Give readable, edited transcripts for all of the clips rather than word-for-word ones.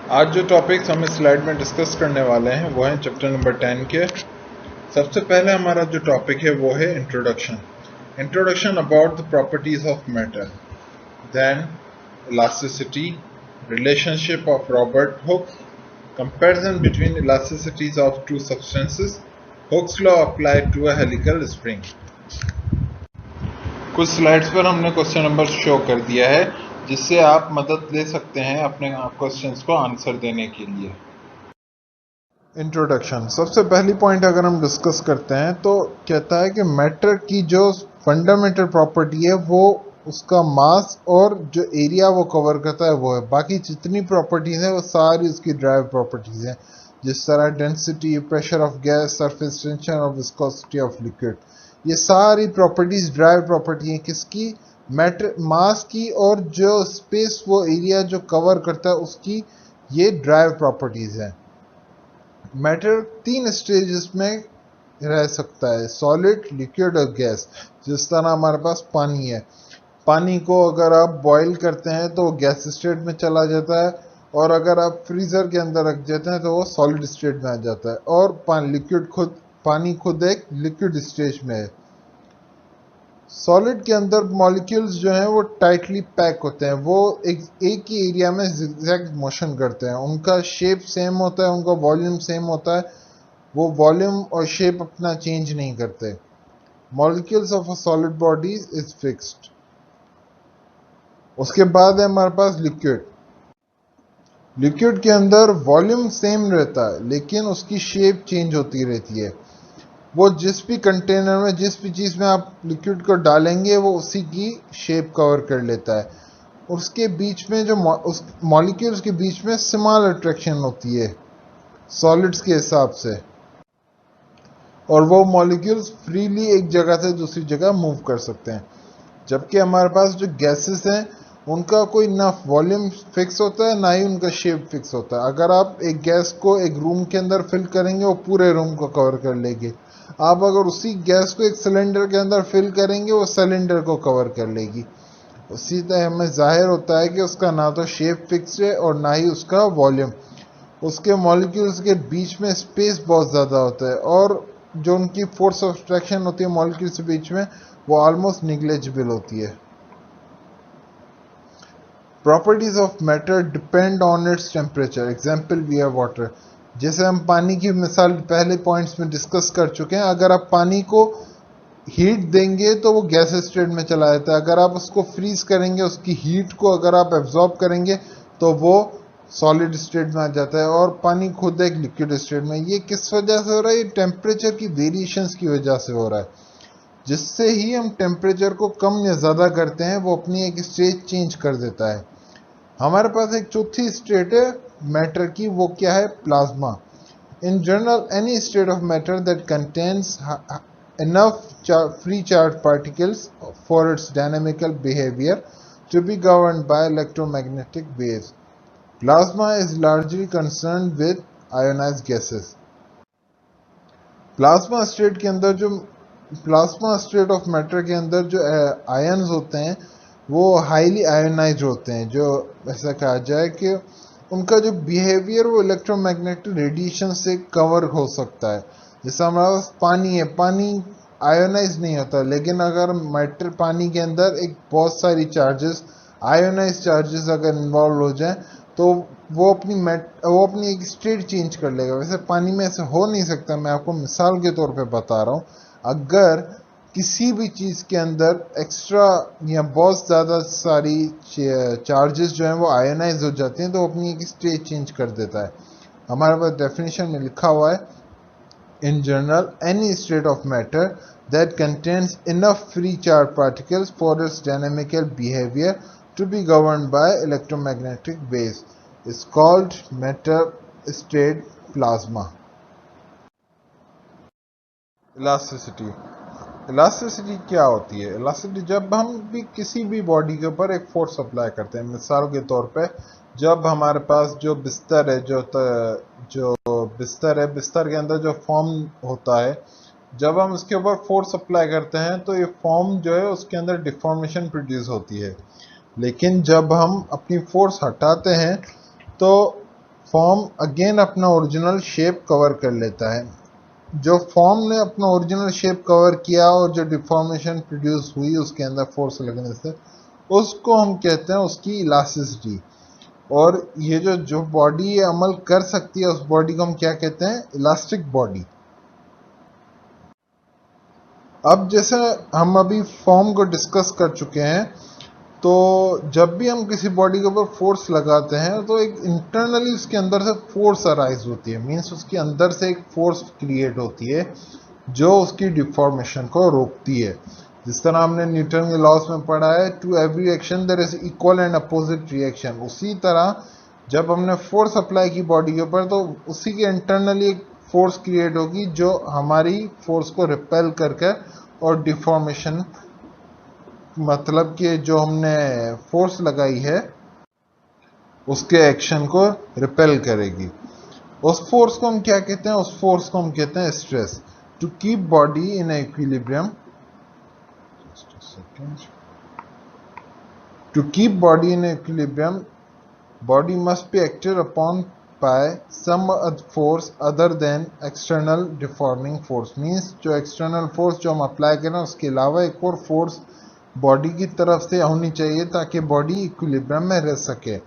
आज जो टॉपिक्स हम इस स्लाइड में डिस्कस करने वाले हैं वो हैं चैप्टर नंबर 10 के। सबसे पहले हमारा जो टॉपिक है वो है introduction about the properties of matter, then elasticity, relationship of Robert Hooke, comparison between elasticities of two substances, Hooke's law applied to a helical spring. कुछ स्लाइड्स पर हमने क्वेश्चन नंबर शो कर दिया है जिससे आप मदद ले सकते हैं अपने क्वेश्चंस को आंसर देने के लिए। इंट्रोडक्शन, सबसे पहली पॉइंट अगर हम डिस्कस करते हैं तो कहता है कि मैटर की जो फंडामेंटल प्रॉपर्टी है वो उसका मास और जो एरिया वो कवर करता है वो है। बाकी जितनी प्रॉपर्टीज हैं वो सारी उसकी ड्राइव प्रॉपर्टीज हैं, जिस तरह density, pressure of gas, surface tension और विस्कोसिटी ऑफ लिक्विड। ये सारी प्रॉपर्टीज ड्राइव प्रॉपर्टी हैं किसकी? मैटर मास की, और जो स्पेस वो एरिया जो कवर करता है उसकी, ये ड्राइव प्रॉपर्टीज हैं। मैटर 3 स्टेजेस में रह सकता है, सॉलिड, लिक्विड और गैस। जिस तरह हमारे पास पानी है, पानी को अगर आप बॉईल करते हैं तो गैस स्टेट में चला जाता है, और अगर आप फ्रीजर के अंदर रख देते हैं तो वो सॉलिड स्टेट में आ जाता है। और पानी खुद एक लिक्विड स्टेज में है। सॉलिड के अंदर मॉलिक्यूल्स जो हैं वो टाइटली पैक होते हैं, वो एक ही एरिया में जिगजैग मोशन करते हैं, उनका शेप सेम होता है, उनका वॉल्यूम सेम होता है, वो वॉल्यूम और शेप अपना चेंज नहीं करते। Molecules of a solid body is fixed. उसके बाद है हमारे पास लिक्विड। लिक्विड के अंदर वॉल्यूम सेम रहता है लेकिन उसकी शेप चेंज होती रहती है। वो जिस भी कंटेनर में, जिस भी चीज़ में आप लिक्विड को डालेंगे वो उसी की शेप कवर कर लेता है। उसके बीच में जो उस मॉलिक्यूल्स के बीच में स्मॉल अट्रैक्शन होती है सॉलिड्स के हिसाब से, और वो मॉलिक्यूल्स फ्रीली एक जगह से दूसरी जगह मूव कर सकते हैं। जबकि हमारे पास जो गैसेस हैं उनका कोई ना वॉल्यूम फिक्स होता है ना ही उनका शेप फिक्स होता है। अगर आप एक गैस को एक रूम के अंदर फिल करेंगे वो पूरे रूम को कवर कर लेगी। आप अगर उसी गैस को एक सिलेंडर के अंदर फिल करेंगे वो सिलेंडर को कवर कर लेगी। उसी तरह हमें जाहिर होता है कि उसका ना तो शेप फिक्स है और ना ही उसका वॉल्यूम। उसके मॉलिक्यूल्स के बीच में स्पेस बहुत ज़्यादा होता है, और जो उनकी फोर्स ऑफ अट्रैक्शन होती है मॉलिक्यूल्स के बीच में वो ऑलमोस्ट निग्लेजिबल होती है। Properties of matter depend on its temperature. Example we have water. जैसे हम पानी की मिसाल पहले पॉइंट्स में डिस्कस कर चुके हैं, अगर आप पानी को हीट देंगे तो वो गैस स्टेट में चला जाता है। अगर आप उसको फ्रीज करेंगे, उसकी हीट को अगर आप एब्जॉर्ब करेंगे तो वो सॉलिड स्टेट में आ जाता है, और पानी खुद एक लिक्विड स्टेट में। ये किस वजह से हो रहा है? ये टेम्परेचर की वेरिएशंस की वजह से हो रहा है। जिससे ही हम टेम्परेचर को कम या ज़्यादा करते हैं वो अपनी एक स्टेट चेंज कर देता है। हमारे पास एक चौथी स्टेट है मैटर की, वो क्या है? Plasma. In general, any state of matter that contains enough free charged particles for its dynamical behavior to be governed by electromagnetic waves. Plasma is largely concerned with ionized gases. Plasma state के अंदर जो plasma state of matter के अंदर जो ions होते हैं वो highly ionise होते हैं, जो ऐसा कहा जाए कि उनका जो बिहेवियर वो इलेक्ट्रोमैग्नेटिक रेडिएशन से कवर हो सकता है। जैसे हमारे पास पानी है, पानी आयोनाइज नहीं होता, लेकिन अगर मैटर पानी के अंदर एक बहुत सारी चार्जेस, आयोनाइज चार्जेस अगर इन्वॉल्व हो जाएं तो वो अपनी एक स्टेट चेंज कर लेगा। वैसे पानी में ऐसे हो नहीं सकता, मैं आपको मिसाल के तौर पे बता रहा हूँ। अगर किसी भी चीज़ के अंदर एक्स्ट्रा या बहुत ज़्यादा सारी चार्जेस जो हैं वो आयोनाइज हो जाते हैं तो वो अपनी एक स्टेट चेंज कर देता है। हमारे पास डेफिनेशन में लिखा हुआ है, in general any state of matter that contains enough free charged particles for its dynamical behavior to be governed by electromagnetic waves is called matter state plasma. Elasticity. Elasticity क्या होती है? इलास्टिसिटी जब हम भी किसी भी बॉडी के ऊपर एक फोर्स अप्लाई करते हैं, मिसाल के तौर पे जब हमारे पास जो बिस्तर है, बिस्तर के अंदर जो फॉर्म होता है, जब हम उसके ऊपर फोर्स अप्लाई करते हैं तो ये फॉर्म जो है उसके अंदर डिफॉर्मेशन प्रोड्यूस होती है। लेकिन जब हम अपनी फोर्स हटाते हैं तो फॉर्म अगेन अपना ओरिजिनल शेप कवर कर लेता है। जो फॉर्म ने अपना ओरिजिनल शेप कवर किया और जो डिफॉर्मेशन प्रोड्यूस हुई उसके अंदर फोर्स लगने से, उसको हम कहते हैं उसकी इलास्टिसिटी। और ये जो बॉडी ये अमल कर सकती है, उस बॉडी को हम क्या कहते हैं? Elastic body. अब जैसे हम अभी फॉर्म को डिस्कस कर चुके हैं, तो जब भी हम किसी बॉडी के ऊपर फोर्स लगाते हैं तो एक इंटरनली उसके अंदर से फोर्स अराइज होती है। मीन्स उसके अंदर से एक फोर्स क्रिएट होती है जो उसकी डिफॉर्मेशन को रोकती है। जिस तरह हमने न्यूटन के लॉस में पढ़ा है, to every action there is equal and opposite reaction. उसी तरह जब हमने फोर्स अप्लाई की बॉडी के ऊपर, तो उसी के इंटरनली एक फोर्स क्रिएट होगी जो हमारी फोर्स को रिपेल करके और डिफॉर्मेशन, मतलब कि जो हमने फोर्स लगाई है उसके एक्शन को रिपेल करेगी। उस फोर्स को हम क्या कहते हैं? उस फोर्स को हम कहते हैं stress. To keep body in equilibrium, to keep body in equilibrium, body must be acted upon by some force other than external deforming force। Means जो एक्सटर्नल फोर्स जो हम अप्लाई करें उसके अलावा एक और फोर्स बॉडी की तरफ से होनी चाहिए ताकि बॉडी इक्विलिब्रियम में रह सके।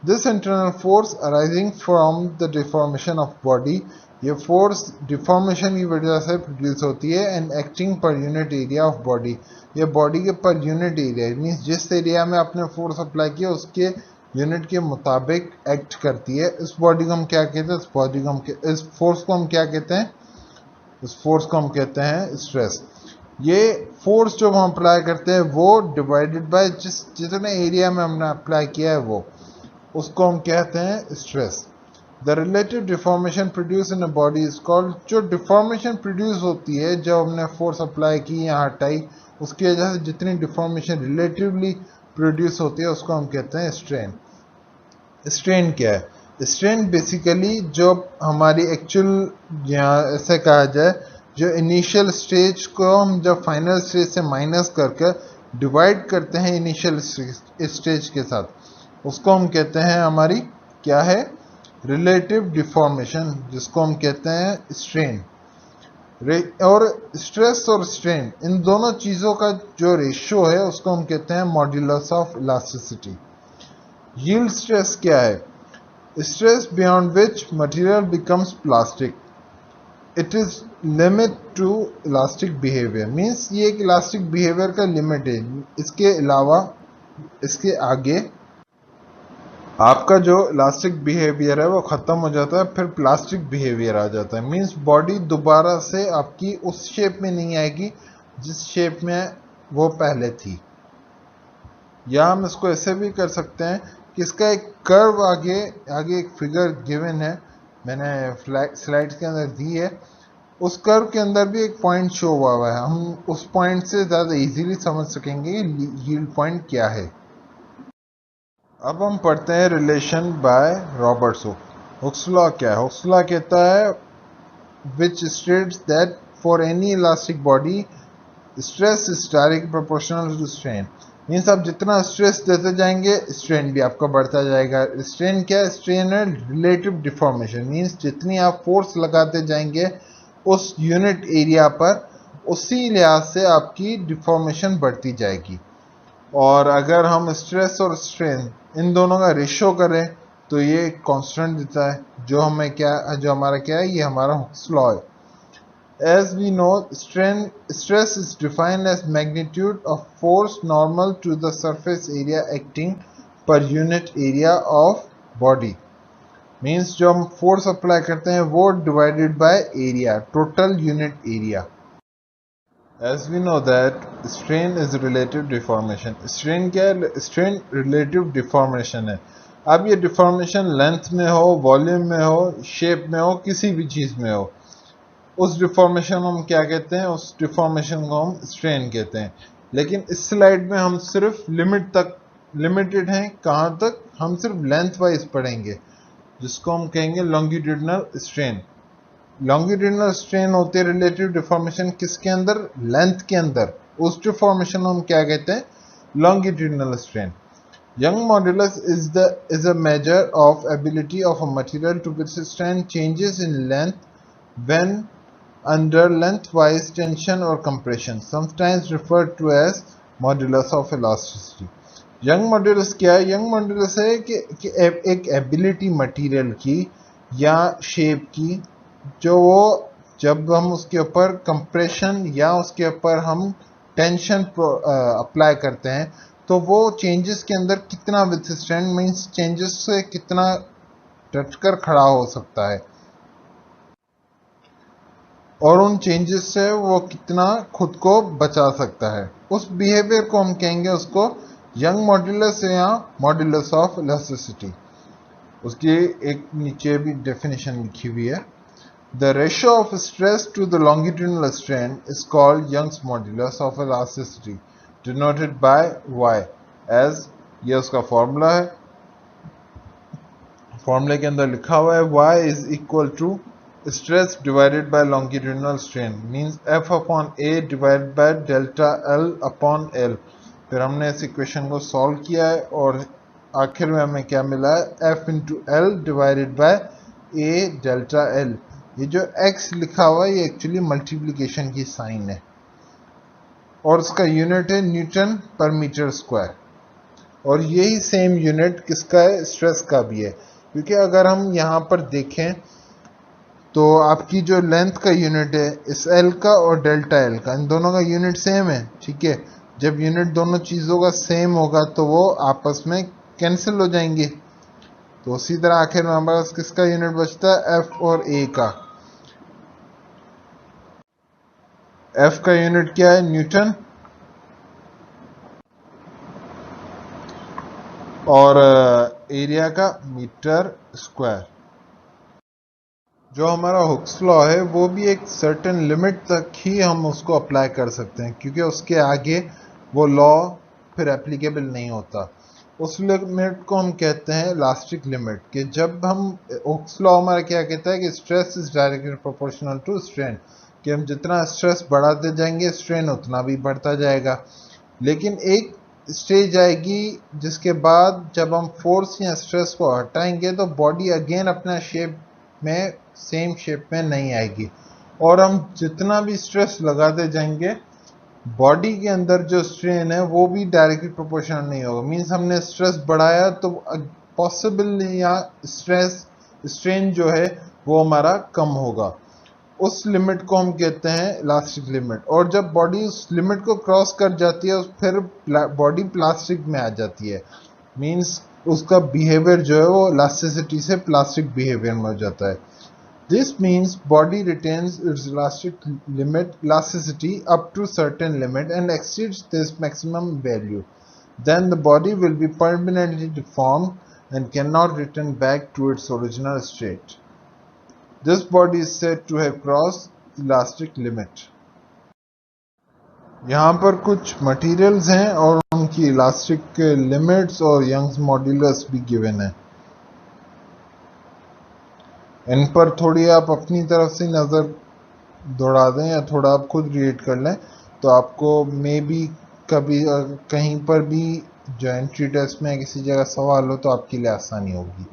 This internal force arising from the deformation of body, ये फोर्स डिफॉर्मेशन की वजह से प्रोड्यूस होती है। And acting per unit area of body, ये बॉडी के पर यूनिट एरिया, मीन्स जिस एरिया में आपने फोर्स अप्लाई किया उसके यूनिट के मुताबिक एक्ट करती है। इस बॉडी को हम क्या कहते हैं? इस बॉडी को हम, इस फोर्स को हम क्या कहते हैं? इस फोर्स को हम कहते हैं स्ट्रेस। ये फोर्स जो हम अप्लाई करते हैं वो डिवाइडेड बाय जितने एरिया में हमने अप्लाई किया है वो, उसको हम कहते हैं stress. The relative deformation produce in a body is called, जो डिफॉर्मेशन प्रोड्यूस होती है जब हमने फोर्स अप्लाई की या हटाई, उसकी वजह से जितनी डिफॉर्मेशन रिलेटिवली प्रोड्यूस होती है उसको हम कहते हैं स्ट्रेन। स्ट्रेन क्या है? स्ट्रेन बेसिकली जो हमारी एक्चुअल, या ऐसे कहा जाए, जो इनिशियल स्टेज को हम जब फाइनल स्टेज से माइनस करके डिवाइड करते हैं इनिशियल स्टेज के साथ, उसको हम कहते हैं हमारी क्या है? रिलेटिव डिफॉर्मेशन, जिसको हम कहते हैं स्ट्रेन। और स्ट्रेस और स्ट्रेन, इन दोनों चीज़ों का जो रेशियो है उसको हम कहते हैं modulus of elasticity. Yield stress क्या है? Stress beyond which material becomes plastic, it is limit to elastic behaviour. Means ये एक इलास्टिक बिहेवियर का लिमिट है, इसके अलावा, इसके आगे आपका जो इलास्टिक बिहेवियर है वो ख़त्म हो जाता है, फिर प्लास्टिक बिहेवियर आ जाता है। मीन्स बॉडी दोबारा से आपकी उस शेप में नहीं आएगी जिस शेप में वो पहले थी। या हम इसको ऐसे भी कर सकते हैं कि इसका एक कर्व आगे एक फिगर गिवन है, मैंने स्लाइड्स के अंदर दी है। उस कर्व के अंदर भी एक पॉइंट शो हुआ है, हम उस पॉइंट से ज़्यादा इजीली समझ सकेंगे यील्ड पॉइंट क्या है। अब हम पढ़ते हैं relation by Robert's Hooke. Hooke's law क्या है? हुक्स लॉ कहता है which states that for any elastic body stress is directly proportional to strain. Means आप जितना स्ट्रेस देते जाएंगे स्ट्रेन भी आपका बढ़ता जाएगा। स्ट्रेन क्या है? स्ट्रेन है रिलेटिव डिफॉर्मेशन। मीन्स जितनी आप फोर्स लगाते जाएंगे उस यूनिट एरिया पर, उसी लिहाज से आपकी डिफॉर्मेशन बढ़ती जाएगी। और अगर हम स्ट्रेस और स्ट्रेन इन दोनों का रेशियो करें तो ये कांस्टेंट देता है, जो हमारा क्या है? ये हमारा हुक्स लॉ है। As we know, stress is defined as magnitude of force normal to the surface area acting per unit area of body. Means जो हम force apply करते हैं वो divided by area, total unit area. As we know that strain is relative deformation. Strain क्या है? Strain relative deformation है। अब ये deformation length में हो, volume में हो, shape में हो, किसी भी चीज़ में हो, उस डिफॉर्मेशन हम क्या कहते हैं? उस डिफॉर्मेशन को हम स्ट्रेन कहते हैं। लेकिन इस स्लाइड में हम सिर्फ लिमिट तक लिमिटेड हैं। कहाँ तक? हम सिर्फ लेंथ वाइज पढ़ेंगे, जिसको हम कहेंगे लॉन्गिट्यूडिनल स्ट्रेन। लॉन्गिट्यूडिनल स्ट्रेन होती है रिलेटिव डिफॉर्मेशन किसके अंदर? लेंथ के अंदर। उस डिफॉर्मेशन को हम क्या कहते हैं? Longitudinal strain. Young modulus is a measure of ability of a material to withstand changes in length when under lengthwise tension or compression, sometimes referred to as modulus of elasticity. Young modulus क्या है? Young modulus है कि एक ability material की या shape की जो वो जब हम उसके ऊपर कंप्रेशन या उसके ऊपर हम टेंशन अप्लाई करते हैं तो वो चेंजेस के अंदर कितना विथस्टैंड मींस चेंजेस से कितना डटकर खड़ा हो सकता है और उन चेंजेस से वो कितना खुद को बचा सकता है। उस बिहेवियर को हम कहेंगे उसको यंग मॉड्यूलस या मॉड्यूलस ऑफ इलास्टिसिटी। उसकी एक नीचे भी डेफिनेशन लिखी हुई है। The ratio of stress to the longitudinal strain is called Young's modulus of elasticity denoted by y as ये उसका फॉर्मूला है। फॉर्मूले के अंदर लिखा हुआ है y is equal to stress divided by longitudinal strain means F upon A divided by delta L upon L। फिर हमने इस इक्वेशन को सॉल्व किया है और आखिर में हमें क्या मिला है? F into L divided by A delta L। ये जो X लिखा हुआ है ये एक्चुअली मल्टीप्लिकेशन की साइन है और उसका यूनिट है न्यूटन पर मीटर स्क्वायर और यही सेम यूनिट किसका है? स्ट्रेस का भी है। क्योंकि अगर हम यहाँ पर देखें तो आपकी जो लेंथ का यूनिट है इस एल का और डेल्टा एल का, इन दोनों का यूनिट सेम है। ठीक है, जब यूनिट दोनों चीज़ों का सेम होगा तो वो आपस में कैंसिल हो जाएंगे। तो उसी तरह आखिर में हमारे पास किसका यूनिट बचता है? एफ और ए का। एफ का यूनिट क्या है? न्यूटन, और एरिया का मीटर स्क्वायर। जो हमारा हुक्स लॉ है वो भी एक सर्टेन लिमिट तक ही हम उसको अप्लाई कर सकते हैं क्योंकि उसके आगे वो लॉ फिर एप्लीकेबल नहीं होता। उस लिमिट को हम कहते हैं इलास्टिक लिमिट। कि जब हम हुक्स लॉ हमारा क्या कहता है कि stress is directly proportional to strain, कि हम जितना स्ट्रेस बढ़ाते जाएंगे स्ट्रेन उतना भी बढ़ता जाएगा। लेकिन एक स्टेज आएगी जिसके बाद जब हम फोर्स या स्ट्रेस को हटाएंगे तो बॉडी अगेन अपना शेप में सेम शेप में नहीं आएगी और हम जितना भी स्ट्रेस लगाते जाएंगे बॉडी के अंदर जो स्ट्रेन है वो भी डायरेक्टली प्रोपोर्शनल नहीं होगा। मीन्स हमने स्ट्रेस बढ़ाया तो पॉसिबल या स्ट्रेन जो है वो हमारा कम होगा। उस लिमिट को हम कहते हैं इलास्टिक लिमिट। और जब बॉडी उस लिमिट को क्रॉस कर जाती है फिर बॉडी प्लास्टिक में आ जाती है। मीन्स उसका बिहेवियर जो है वो इलास्टिसिटी से प्लास्टिक बिहेवियर में हो जाता है। This means body retains its elasticity up to certain limit and exceeds this maximum value. Then the body will be permanently deformed and cannot return back to its original state. This body is said to have crossed elastic limit. यहाँ पर कुछ materials हैं और उनकी elastic limits और Young's modulus भी given है। इन पर थोड़ी आप अपनी तरफ से नज़र दौड़ा दें या थोड़ा आप खुद रीड कर लें तो आपको मे बी कभी कहीं पर भी जो एंट्री टेस्ट में किसी जगह सवाल हो तो आपके लिए आसानी होगी।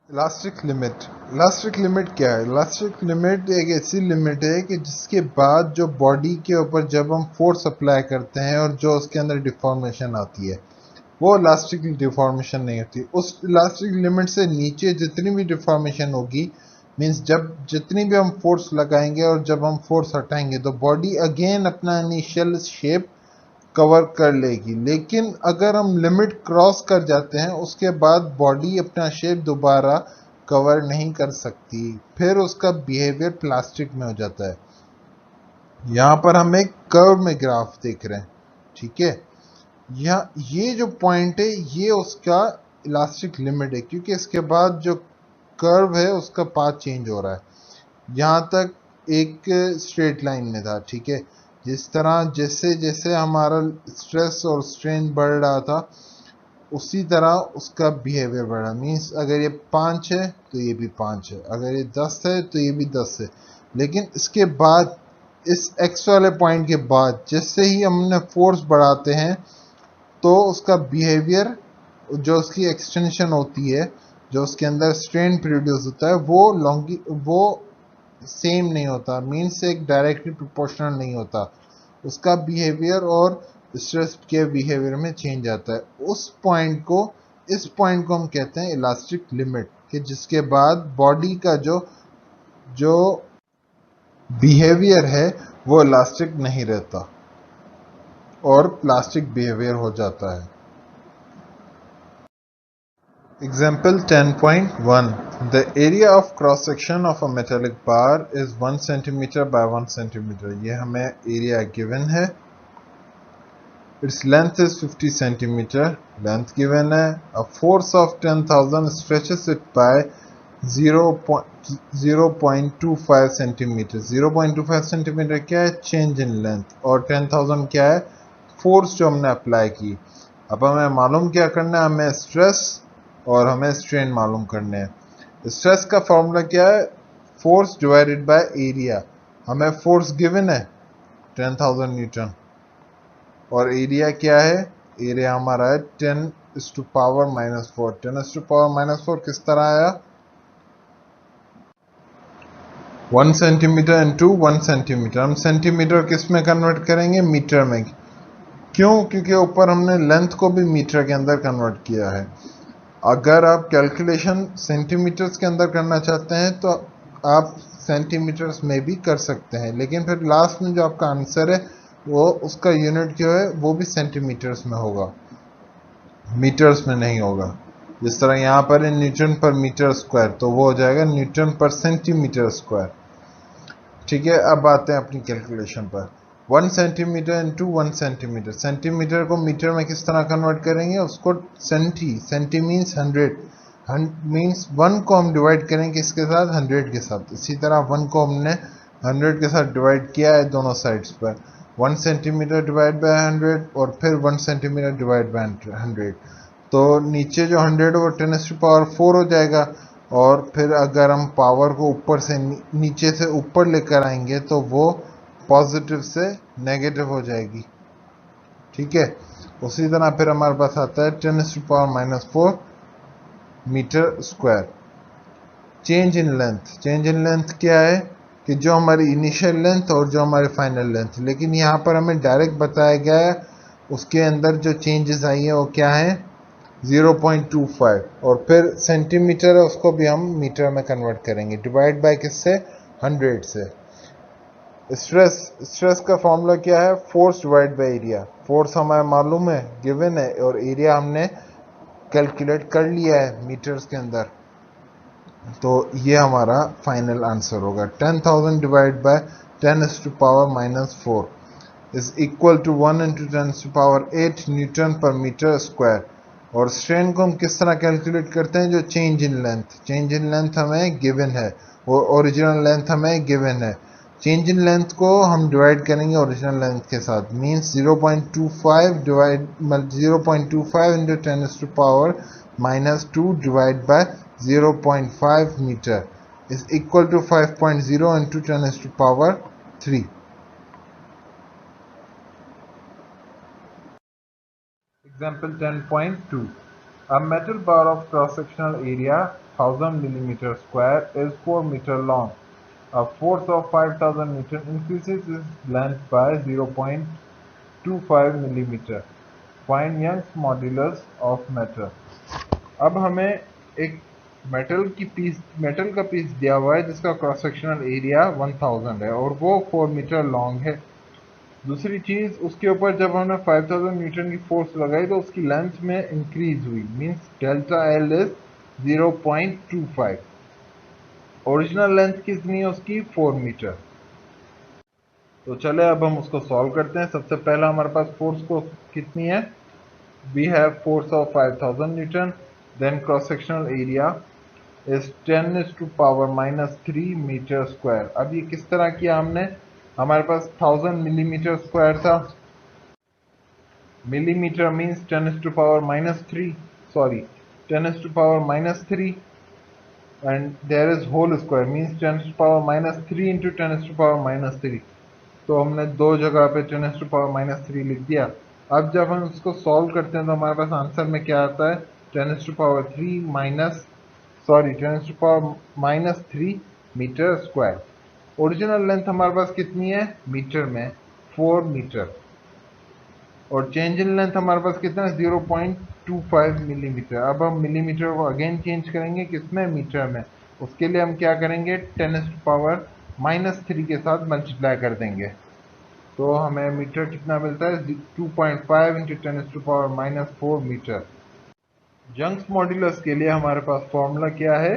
इलास्टिक लिमिट क्या है? इलास्टिक लिमिट एक ऐसी लिमिट है कि जिसके बाद जो बॉडी के ऊपर जब हम फोर्स अप्लाई करते हैं और जो उसके अंदर डिफॉर्मेशन आती है वो इलास्टिक डिफॉर्मेशन नहीं होती। उस इलास्टिक लिमिट से नीचे जितनी भी डिफॉर्मेशन होगी मीन्स जब जितनी भी हम फोर्स लगाएंगे और जब हम फोर्स हटाएंगे तो बॉडी अगेन अपना इनिशियल शेप कवर कर लेगी। लेकिन अगर हम लिमिट क्रॉस कर जाते हैं उसके बाद बॉडी अपना शेप दोबारा कवर नहीं कर सकती, फिर उसका बिहेवियर प्लास्टिक में हो जाता है। यहाँ पर हम एक कर्व में ग्राफ देख रहे हैं। ठीक है, ये जो पॉइंट है ये उसका इलास्टिक लिमिट है क्योंकि इसके बाद जो कर्व है उसका पाथ चेंज हो रहा है। यहाँ तक एक स्ट्रेट लाइन में था। ठीक है, जिस तरह जैसे जैसे हमारा स्ट्रेस और स्ट्रेन बढ़ रहा था उसी तरह उसका बिहेवियर बढ़ा। मीन्स अगर ये 5 है तो ये भी 5 है, अगर ये 10 है तो ये भी 10 है। लेकिन इसके बाद इस एक्स वाले पॉइंट के बाद जैसे ही हमने फोर्स बढ़ाते हैं तो उसका बिहेवियर, जो उसकी एक्सटेंशन होती है, जो उसके अंदर स्ट्रेन प्रोड्यूस होता है, वो सेम नहीं होता, मीन्स एक डायरेक्टली प्रोपोर्शनल नहीं होता। उसका बिहेवियर और स्ट्रेस के बिहेवियर में चेंज आता है। इस पॉइंट को हम कहते हैं इलास्टिक लिमिट, कि जिसके बाद बॉडी का जो बिहेवियर है वो इलास्टिक नहीं रहता और प्लास्टिक बिहेवियर हो जाता है। Example 10.1. The area of cross section of a metallic bar is 1 centimeter by 1 centimeter. ये हमें एरिया गिवन है। Its length is 50 centimeter. Length given है. A force of 10,000 stretches it by 0.25 centimeter. 0.25 centimeter क्या है? Change in length. और 10,000 क्या है? Force जो हमने अप्लाई की। अब हमें मालूम क्या करना है? हमें स्ट्रेस और हमें स्ट्रेन मालूम करने हैं। स्ट्रेस का फॉर्मूला क्या है? Force divided by area. हमें फोर्स गिवन है 10,000 न्यूटन और एरिया क्या है? एरिया हमारा है 10⁻⁻4। 10⁻⁻4 किस तरह आया? 1 सेंटीमीटर इंटू 1 सेंटीमीटर। हम सेंटीमीटर किस में कन्वर्ट करेंगे? मीटर में। क्यों? क्योंकि ऊपर हमने लेंथ को भी मीटर के अंदर कन्वर्ट किया है। अगर आप कैलकुलेशन सेंटीमीटर्स के अंदर करना चाहते हैं तो आप सेंटीमीटर्स में भी कर सकते हैं, लेकिन फिर लास्ट में जो आपका आंसर है वो उसका यूनिट जो है वो भी सेंटीमीटर्स में होगा, मीटर्स में नहीं होगा। जिस तरह यहाँ पर है न्यूटन पर मीटर स्क्वायर, तो वो हो जाएगा न्यूटन पर सेंटीमीटर स्क्वायर। ठीक है, अब आते हैं अपनी कैलकुलेशन पर। 1 सेंटीमीटर इंटू 1 सेंटीमीटर। सेंटीमीटर को मीटर में किस तरह कन्वर्ट करेंगे? उसको सेंटी मीन्स 100 मीन्स 1 को हम डिवाइड करेंगे किसके साथ? 100 के साथ। इसी तरह 1 को हमने 100 के साथ डिवाइड किया है दोनों साइड्स पर। 1 सेंटीमीटर डिवाइड बाय 100 और फिर 1 सेंटीमीटर डिवाइड बाय 100। तो नीचे जो 100 वो 10⁻⁴ हो जाएगा। और फिर अगर हम पावर को ऊपर से नीचे से ऊपर लेकर आएंगे तो वो पॉजिटिव से नेगेटिव हो जाएगी। ठीक है, उसी तरह फिर हमारे पास आता है 10⁻⁻4 metre square. Change in length. Change in length क्या है? कि जो हमारी इनिशियल लेंथ और जो हमारी फाइनल लेंथ, लेकिन यहाँ पर हमें डायरेक्ट बताया गया है उसके अंदर जो चेंजेस आई है वो क्या है? 0.25। और फिर सेंटीमीटर है उसको भी हम मीटर में कन्वर्ट करेंगे, डिवाइड बाय किससे? 100 से। स्ट्रेस का फॉर्मूला क्या है? Force divide by area. Force हमें मालूम है, गिवन है, और एरिया हमने कैलकुलेट कर लिया है मीटर्स के अंदर। तो ये हमारा फाइनल आंसर होगा। 10,000 divide by 10⁻⁻4 is equal to 1 into 10⁸ newton per metre square. और स्ट्रेन को हम किस तरह कैलकुलेट करते हैं? जो change in length. Change in length हमें गिवन है और ओरिजिनल लेंथ हमें गिवन है। चेंज इन लेंथ को हम डिवाइड करेंगे ओरिजिनल लेंथ के साथ, means 0.25 divide 0.25 into 10⁻⁻2 divide by 0.5 metre is equal to 5.0 into 10⁻3। Example 10.2. A metal bar of cross-sectional area 1000 mm square is 4 meter long. A force of 5000 Newton increases its length by 0.25 mm. Find Young's modulus of metal. अब हमें एक metal का piece दिया हुआ है जिसका cross sectional area 1000 है और वो 4 मीटर लॉन्ग है। दूसरी चीज, उसके ऊपर जब हमने 5000 न्यूटन की फोर्स लगाई तो उसकी लेंथ में इंक्रीज हुई, means delta L is 0.25। Original length कितनी है उसकी? 4 मीटर। तो चले अब हम उसको सॉल्व करते हैं। सबसे पहला हमारे पास फोर्स को कितनी है? We have force of 5000 newton, then cross sectional area is 10⁻³ metre square. अब ये किस तरह किया हमने? हमारे पास 1000 मिलीमीटर स्क्वायर था। Millimetre means 10⁻³ sorry 10⁻³ and there is whole square means 10⁻³ into 10⁻³ तो हमने दो जगह पे 10⁻³ लिख दिया। अब जब हम इसको सॉल्व करते हैं तो हमारे पास आंसर में क्या आता है, 10⁻³ minus 3 metre square. Original length हमारे पास कितनी है मीटर में, 4 मीटर, और चेंज इन लेंथ हमारे पास कितना है 0.25 मिलीमीटर। अब हम मिलीमीटर को अगेन चेंज करेंगे किसमें, मीटर में। उसके लिए हम क्या करेंगे, 10⁻³ के साथ मल्टीप्लाई कर देंगे, तो हमें मीटर कितना मिलता है, 2.5 इंटू 10⁻⁴ मीटर। यंग्स मॉड्यूलस के लिए हमारे पास फॉर्मूला क्या है,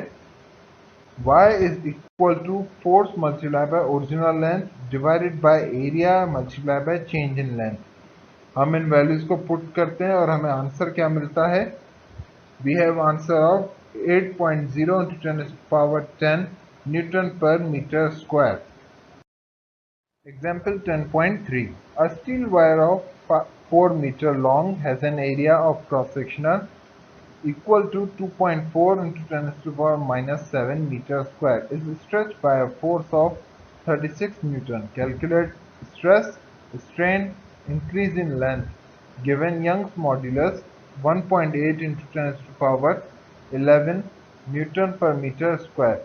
y is equal to force multiplied by original length divided by area multiplied by change in length। हम इन वैल्यूज को पुट करते हैं और हमें आंसर क्या मिलता है, we have answer of 8.0 into 10⁻10 newton per metre square. Example 10.3. A steel wire of 4 meter long has an area of cross sectional equal to 2.4 into 10 to the power minus 7 meter square is stretched by a force of 36 Newton. Calculate stress, strain, increase in length. Given Young's modulus 1.8 into 10 to the power 11 Newton per meter square.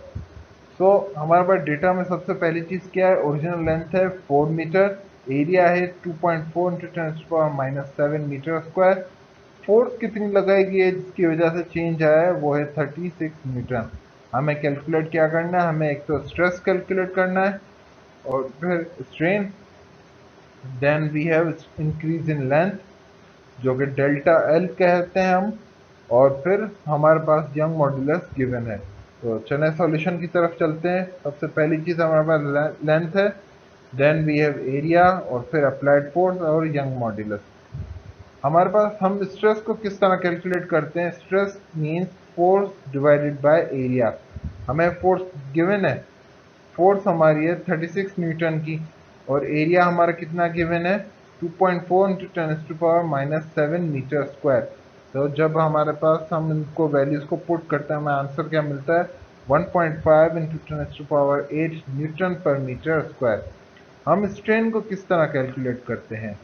सो हमारे पास data में सबसे पहली चीज़ क्या है, original length है 4 metre, area है 2.4 into 10⁻⁻7 metre square. Force कितनी लगाई गई है जिसकी वजह से चेंज आया है, वो है 36 न्यूटन। हमें कैलकुलेट क्या करना है, हमें एक तो स्ट्रेस कैलकुलेट करना है और फिर strain, then we have increase in length जो कि डेल्टा एल कहते हैं हम, और फिर हमारे पास यंग मॉड्यूलस गिवन है। तो चलें सॉल्यूशन की तरफ चलते हैं। सबसे पहली चीज़ हमारे पास लेंथ है, देन वी हैव एरिया और फिर अप्लाइड फोर्स और यंग मॉड्यूलस। हमारे पास हम स्ट्रेस को किस तरह कैलकुलेट करते हैं, stress means force divided by area. हमें फोर्स गिवन है, फोर्स हमारी है 36 न्यूटन की और एरिया हमारा कितना गिवन है 2.4 इंटू 10⁻⁻7 मीटर स्क्वायर। तो जब हमारे पास हम इनको वैल्यूज को पुट करते हैं हमें आंसर क्या मिलता है 1.5 into 10⁸ newton per metre square. हम स्ट्रेन को किस तरह कैलकुलेट करते हैं,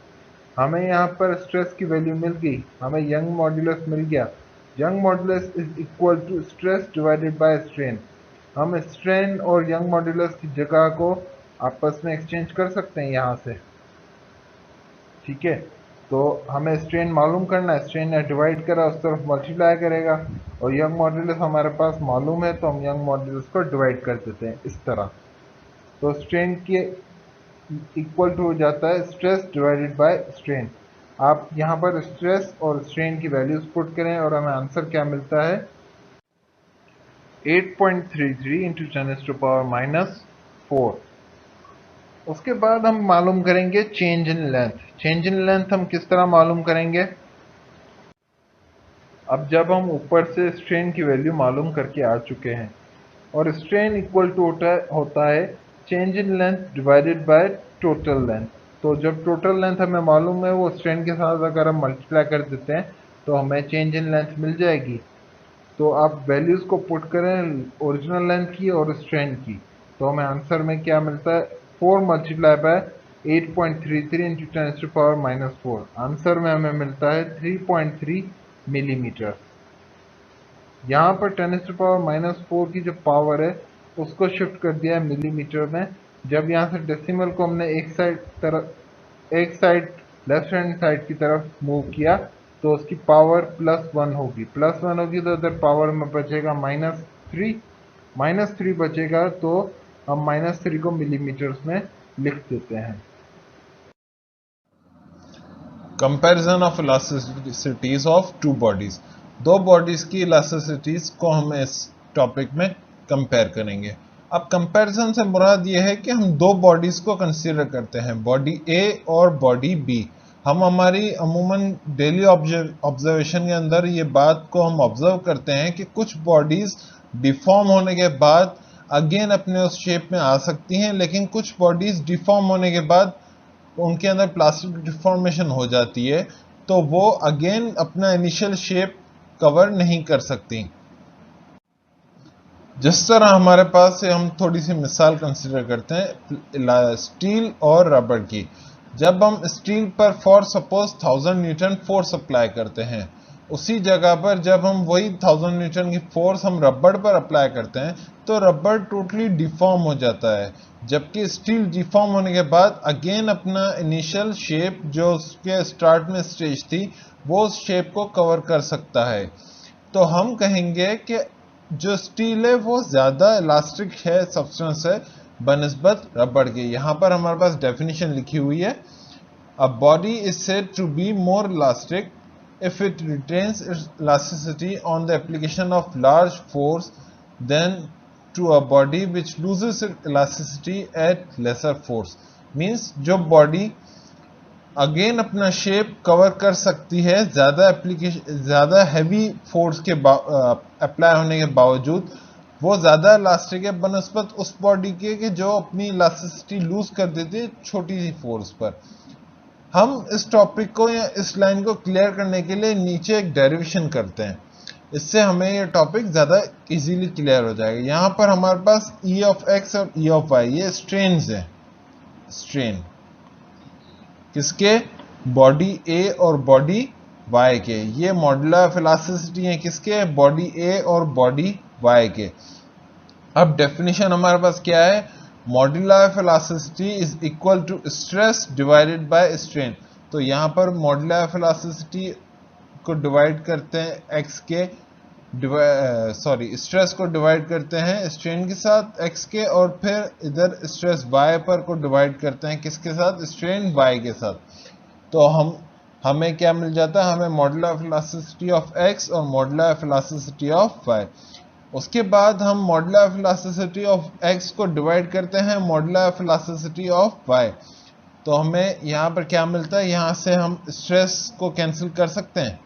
हमें यहाँ पर स्ट्रेस की वैल्यू मिल गई, हमें यंग मॉड्यूलस मिल गया। Young modulus is equal to stress divided by strain. हम स्ट्रेन और यंग मॉड्यूलस की जगह को आपस में एक्सचेंज कर सकते हैं यहाँ से, ठीक है। तो हमें स्ट्रेन मालूम करना है, स्ट्रेन ने डिवाइड करा उस तरफ मल्टीप्लाई करेगा, और यंग मॉड्यूलस हमारे पास मालूम है तो हम यंग मॉड्यूलस को डिवाइड कर देते हैं इस तरह। तो स्ट्रेन के इक्वल टू हो जाता है स्ट्रेस डिवाइडेड बाय स्ट्रेन। आप यहाँ पर स्ट्रेस और स्ट्रेन की वैल्यूज पुट करें और हमें आंसर क्या मिलता है 8.33 इंटू 10⁻⁻4। उसके बाद हम मालूम करेंगे change in length. Change in length हम किस तरह मालूम करेंगे, अब जब हम ऊपर से स्ट्रेन की वैल्यू मालूम करके आ चुके हैं और स्ट्रेन इक्वल टू होता है change in length divided by total length. तो जब टोटल लेंथ हमें मालूम है वो स्ट्रेन के साथ अगर हम मल्टीप्लाई कर देते हैं तो हमें चेंज इन लेंथ मिल जाएगी। तो आप वैल्यूज को पुट करें ओरिजिनल लेंथ की और स्ट्रेन की, तो हमें आंसर में क्या मिलता है 4 मल्टीप्लाई बाय 8.33 इंटू 10⁻⁻4। आंसर में हमें मिलता है 3.3 मिलीमीटर। यहाँ पर 10⁻⁻4 की जो पावर है उसको शिफ्ट कर दिया है मिलीमीटर में। जब यहाँ से डेसिमल को हमने एक साइड लेफ्ट हैंड साइड की तरफ मूव किया तो उसकी पावर +1 होगी, +1 होगी तो इधर पावर में बचेगा -3, -3 बचेगा तो हम -3 को मिलीमीटर्स में लिख देते हैं। Comparison of इलास्टिसिटीज of two bodies. दो बॉडीज की इलास्टिसिटीज को हम इस टॉपिक में कंपेयर करेंगे। अब कंपैरिजन से मुराद ये है कि हम दो बॉडीज को कंसीडर करते हैं, बॉडी ए और बॉडी बी। हम हमारी अमूमन डेली ऑब्जर्वेशन के अंदर ये बात को हम ऑब्जर्व करते हैं कि कुछ बॉडीज डिफॉर्म होने के बाद अगेन अपने उस शेप में आ सकती हैं, लेकिन कुछ बॉडीज डिफॉर्म होने के बाद उनके अंदर प्लास्टिक डिफॉर्मेशन हो जाती है तो वो अगेन अपना इनिशियल शेप कवर नहीं कर सकती। जिस तरह हमारे पास से हम थोड़ी सी मिसाल कंसीडर करते हैं स्टील और रबर की। जब हम स्टील पर for suppose 1000 Newton force apply करते हैं, उसी जगह पर जब हम वही 1000 न्यूटन की फोर्स हम रबड़ पर अप्लाई करते हैं तो रबड़ टोटली डिफॉर्म हो जाता है, जबकि स्टील डिफॉर्म होने के बाद अगेन अपना इनिशियल शेप जो उसके स्टार्ट में स्टेज थी वो उस शेप को कवर कर सकता है। तो हम कहेंगे कि जो स्टील है वो ज्यादा इलास्टिक है सब्सटेंस है बनिस्बत रबड़ के। यहां पर हमारे पास डेफिनेशन लिखी हुई है, a body is said to be more elastic if it retains its elasticity on the application of large force than to a body which loses its elasticity at lesser force। means जो body again अपना shape cover कर सकती है ज्यादा heavy force के apply होने के बावजूद, वो ज्यादा इलास्टिक है बनस्पत उस बॉडी के कि जो अपनी इलास्टिसिटी लूज कर देती है छोटी सी फोर्स पर। हम इस टॉपिक को या इस लाइन को क्लियर करने के लिए नीचे एक डेरिवेशन करते हैं, इससे हमें ये टॉपिक ज्यादा इजीली क्लियर हो जाएगा। यहां पर हमारे पास E ऑफ x और E ऑफ y ये स्ट्रेन्स हैं। स्ट्रेन किसके? बॉडी A और बॉडी Y के। ये मॉड्यूलर ऑफ इलास्टिसिटी है किसके? बॉडी A और बॉडी Y के। अब डेफिनेशन हमारे पास क्या है? Modular of elasticity is equal to stress divided by strain. तो यहां पर मॉड्यूलर ऑफ इलास्टिसिटी को डिवाइड करते हैं x के स्ट्रेस को डिवाइड करते हैं स्ट्रेन के साथ x के, और फिर इधर स्ट्रेस y पर को डिवाइड करते हैं किसके साथ? स्ट्रेन y के साथ। तो हमें क्या मिल जाता है? हमें modular of elasticity of x और modular of elasticity of y। उसके बाद हम modular of elasticity of x को डिवाइड करते हैं modular of elasticity of y। तो हमें यहाँ पर क्या मिलता है? यहाँ से हम स्ट्रेस को कैंसिल कर सकते हैं।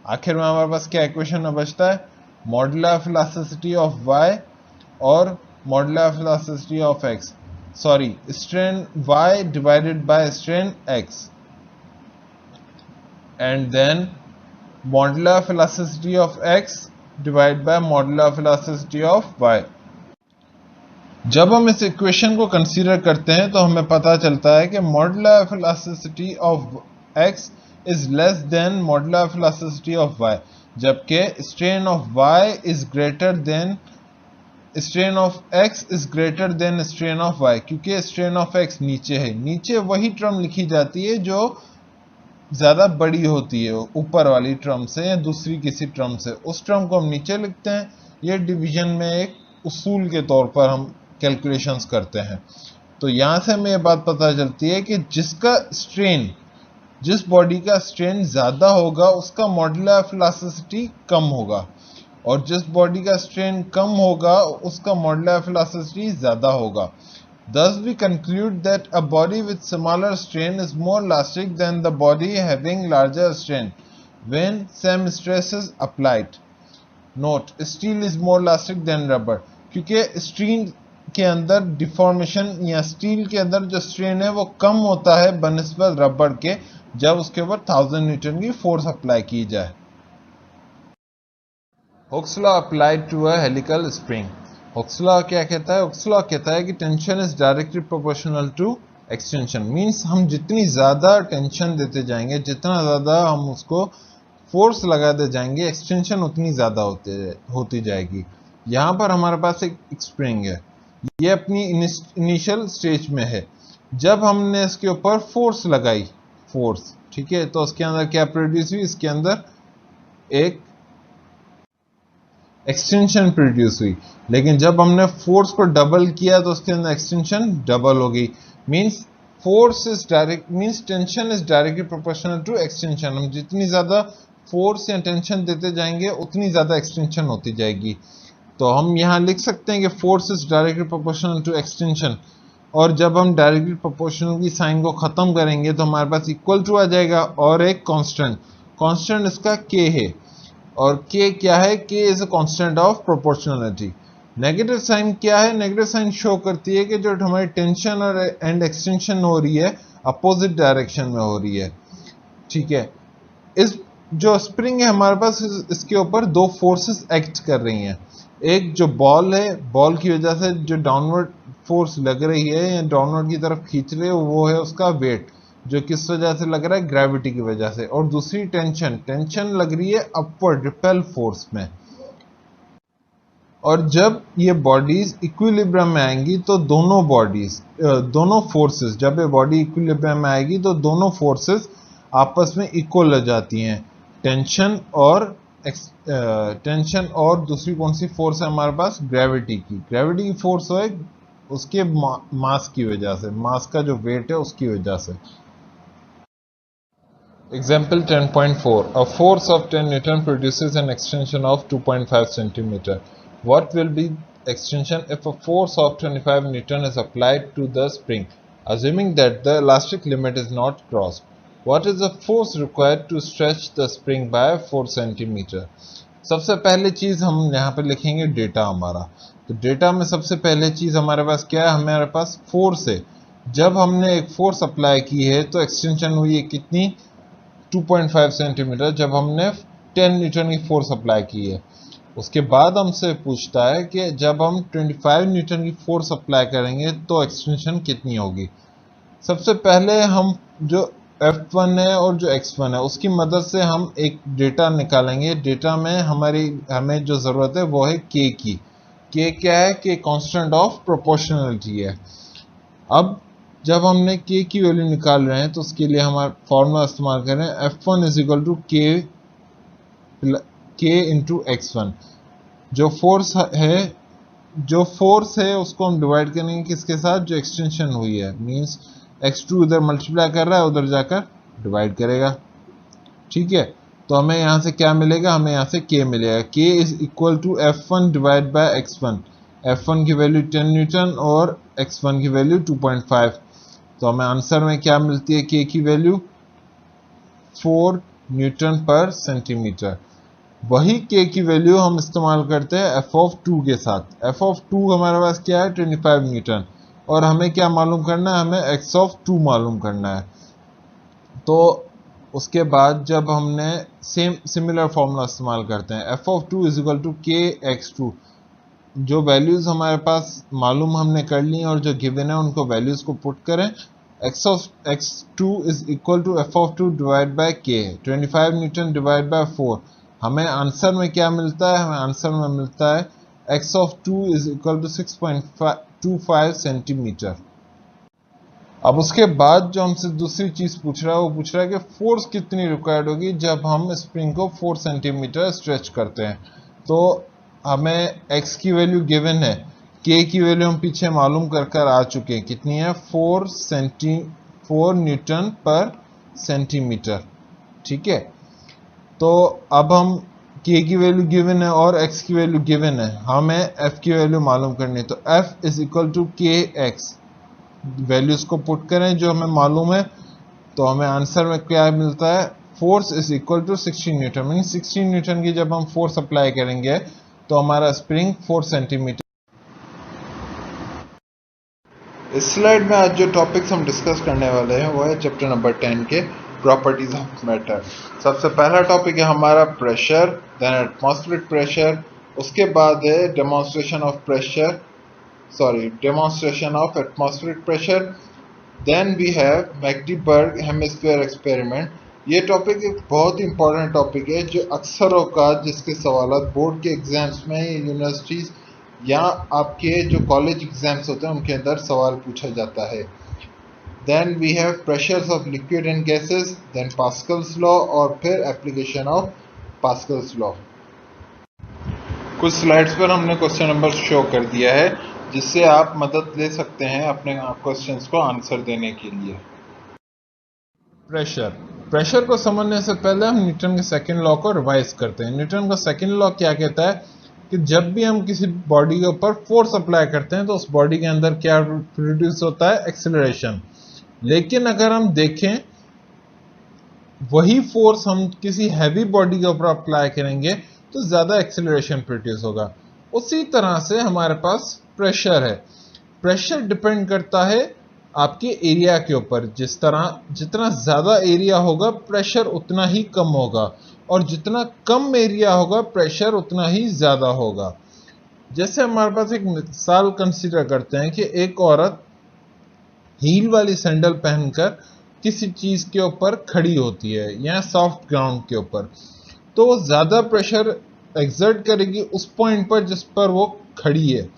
आखिर में हमारे पास क्या इक्वेशन में बचता है? Modular of elasticity of y और modular of elasticity of x, sorry strain y divided by strain x, and then modular of elasticity of x divide by modular of elasticity of y। जब हम इस equation को consider करते हैं तो हमें पता चलता है कि modular of elasticity of x is less then modular of elasticity of y, जबकि strain of y is greater than strain of x is greater than strain of y, क्योंकि स्ट्रेन ऑफ x नीचे है। नीचे वही term लिखी जाती है जो ज्यादा बड़ी होती है ऊपर वाली टर्म से या दूसरी किसी टर्म से, उस टर्म को हम नीचे लिखते हैं। ये डिवीजन में एक उसूल के तौर पर हम कैलकुलेशंस करते हैं। तो यहां से हमें ये बात पता चलती है कि जिस बॉडी का स्ट्रेन ज्यादा होगा उसका मॉड्यूलर ऑफ इलास्टिसिटी कम होगा, और जिस बॉडी का स्ट्रेन कम होगा उसका मॉड्यूलर ऑफ इलास्टिसिटी ज्यादा होगा। Thus we conclude that a body with smaller strain is more elastic than the body having larger strain when same stress is applied. Note, steel is more elastic than rubber, क्योंकि steel के अंदर deformation या steel के अंदर जो strain है वो कम होता है बनिस्बत रबड़ के जब उसके ऊपर 1000 न्यूटन की फोर्स अप्लाई की जाए। Hooke's law applied to a helical spring. Hooke's law क्या कहता है? हुक्स लॉ कहता है कि tension is directly proportional to extension. Means हम जितनी ज्यादा टेंशन देते जाएंगे, जितना ज्यादा हम उसको फोर्स लगाते जाएंगे, एक्सटेंशन उतनी ज्यादा होती जाएगी। यहां पर हमारे पास एक स्प्रिंग है, ये अपनी इनिशियल स्टेज में है। जब हमने इसके ऊपर फोर्स लगाई, फोर्स, ठीक है, तो उसके अंदर क्या प्रोड्यूस हुई? इसके अंदर एक एक्सटेंशन प्रोड्यूस हुई। लेकिन जब हमने फोर्स को डबल किया तो उसके अंदर एक्सटेंशन डबल हो गई। Means tension is directly proportional to extension. हम जितनी ज्यादा फोर्स या टेंशन देते जाएंगे उतनी ज्यादा एक्सटेंशन होती जाएगी। तो हम यहां लिख सकते हैं कि force is directly proportional to extension, और जब हम डायरेक्टली प्रोपोर्शनल की साइन को खत्म करेंगे तो हमारे पास इक्वल टू आ जाएगा और एक कांस्टेंट इसका k है, और k क्या है? k is a constant of proportionality. Negative sign क्या है? नेगेटिव साइन शो करती है कि जो हमारी टेंशन और एंड एक्सटेंशन हो रही है अपोजिट डायरेक्शन में हो रही है, ठीक है। इस जो स्प्रिंग है हमारे पास, इसके ऊपर दो फोर्सेस एक्ट कर रही हैं। एक जो बॉल है, बॉल की वजह से जो डाउनवर्ड फोर्स लग रही है या डाउनवर्ड की तरफ खींच रही है, वो है उसका वेट। जो किस वजह से लग रहा है, ग्रेविटी की वजह से। और दूसरी टेंशन, टेंशन लग रही है अपवर्ड रिपेल फोर्स में। और जब ये बॉडीज इक्विलिब्रियम में आएंगी तो दोनों बॉडीज, दोनों फोर्सेस, जब ये बॉडी इक्विलिब्रियम में आएगी तो दोनों फोर्सेस आपस में इक्वल हो जाती हैं। टेंशन और दूसरी कौन सी फोर्स है हमारे पास, ग्रेविटी की फोर्स है उसके मास की वजह से, मास का जो वेट है उसकी वजह से। Example 10.4. A force of 10 Newton produces an extension of 2.5 centimeter. What will be extension if a force of 25 Newton is applied to the spring, assuming that the elastic limit is not crossed? What is the force required to stretch the spring by 4 centimeter? सबसे पहले चीज हम यहाँ पे लिखेंगे data हमारा। तो data में सबसे पहले चीज हमारे पास क्या है, हमारे पास फोर्स है। जब हमने एक फोर्स अप्लाई की है तो एक्सटेंशन हुई है कितनी, 2.5 सेंटीमीटर, जब हमने 10 न्यूटन की फोर्स अप्लाई की है। उसके बाद हमसे पूछता है कि जब हम 25 न्यूटन की फोर्स अप्लाई करेंगे तो एक्सटेंशन कितनी होगी। सबसे पहले हम जो F1 है और जो X1 है उसकी मदद से हम एक डेटा निकालेंगे। डेटा में हमें जो ज़रूरत है वो है K की। K क्या है, K कांस्टेंट ऑफ प्रोपोर्शनलिटी है। अब जब हमने K की वैल्यू निकाल रहे हैं तो उसके लिए हमारा फॉर्मूला इस्तेमाल करें, F1 is equal to K into X1। जो फोर्स है उसको हम डिवाइड करेंगे किसके साथ, जो एक्सटेंशन हुई है, मींस X2 इधर मल्टीप्लाई कर रहा है, उधर जाकर डिवाइड करेगा। ठीक है, तो हमें यहाँ से क्या मिलेगा, हमें यहाँ से K मिलेगा। K is equal to F1 divide by X1। F1 की वैल्यू 10 न्यूटन और X1 की वैल्यू 2.5। तो हमें आंसर में क्या मिलती है, K की वैल्यू 4 न्यूटन पर सेंटीमीटर। वही K की वैल्यू हम इस्तेमाल करते हैं F(2) के साथ। F(2) हमारे पास क्या है, 25 न्यूटन, और हमें क्या मालूम करना है, हमें X(2) मालूम करना है। तो उसके बाद जब हमने सिमिलर फॉर्मूला इस्तेमाल करते हैं, F(2) is equal to KX2। जो वैल्यूज हमारे पास मालूम हमने कर ली और जो गिवन है उनको वैल्यूज को पुट करें। X2 is equal to F(2) divide by K, 25 newton divide by 4। हमें आंसर में क्या मिलता है, हमें आंसर में मिलता है X(2) is equal to 6.25 centimetre. अब उसके बाद जो हमसे दूसरी चीज पूछ रहा है, वो पूछ रहा है कि फोर्स कितनी रिक्वायर्ड होगी जब हम स्प्रिंग को 4 सेंटीमीटर स्ट्रेच करते हैं। तो हमें x की वैल्यू गिवन है, k की वैल्यू हम पीछे मालूम कर आ चुके हैं, कितनी है, 4 न्यूटन पर सेंटीमीटर। ठीक है, तो अब हम k की वैल्यू गिवन है और x की वैल्यू गिवन है, हमें f की वैल्यू मालूम करनी है। तो f is equal to kx, values को पुट करें जो हमें मालूम है, तो हमें आंसर में क्या मिलता है, force is equal to 16 newton. Mean 16 newton की जब हम फोर्स अप्लाई करेंगे तो हमारा स्प्रिंग 4 सेंटीमीटर। इस स्लाइड में आज जो टॉपिक्स हम डिस्कस करने वाले हैं वो है चैप्टर नंबर 10 के प्रॉपर्टीज ऑफ मैटर। सबसे पहला टॉपिक है हमारा प्रेशर, देन एटमॉस्फेरिक प्रेशर, उसके बाद है demonstration of atmospheric pressure, then we have Magdeburg hemisphere experiment. ये टॉपिक एक बहुत ही इंपॉर्टेंट टॉपिक है जो अक्सर औकात जिसके सवाल बोर्ड के एग्जाम्स में, यूनिवर्सिटीज या आपके जो कॉलेज एग्जाम्स होते हैं उनके अंदर सवाल पूछा जाता है। Then we have pressures of liquid and gases, then Pascal's law और फिर एप्लीकेशन ऑफ पास्कल्स लॉ। कुछ स्लाइड्स पर हमने क्वेश्चन नंबर शो कर दिया है जिससे आप मदद ले सकते हैं अपने क्वेश्चंस को आंसर देने के लिए। प्रेशर को समझने से पहले हम न्यूटन के सेकंड लॉ को रिवाइज करते हैं। न्यूटन का सेकंड लॉ क्या कहता है कि जब भी हम किसी बॉडी के ऊपर फोर्स अप्लाई करते हैं तो उस बॉडी के अंदर क्या प्रोड्यूस होता है, एक्सेलरेशन। लेकिन अगर हम देखें वही फोर्स हम किसी हैवी बॉडी के ऊपर अप्लाई करेंगे तो ज्यादा एक्सेलरेशन प्रोड्यूस होगा। उसी तरह से हमारे पास प्रेशर है। प्रेशर डिपेंड करता है आपके एरिया के ऊपर। जितना ज्यादा एरिया होगा प्रेशर उतना ही कम होगा, और जितना कम एरिया होगा प्रेशर उतना ही ज्यादा होगा। जैसे हमारे पास एक मिसाल कंसीडर करते हैं कि एक औरत हील वाली सैंडल पहनकर किसी चीज के ऊपर खड़ी होती है या सॉफ्ट ग्राउंड के ऊपर, तो वो ज्यादा प्रेशर एक्सर्ट करेगी उस पॉइंट पर जिस पर वो खड़ी है,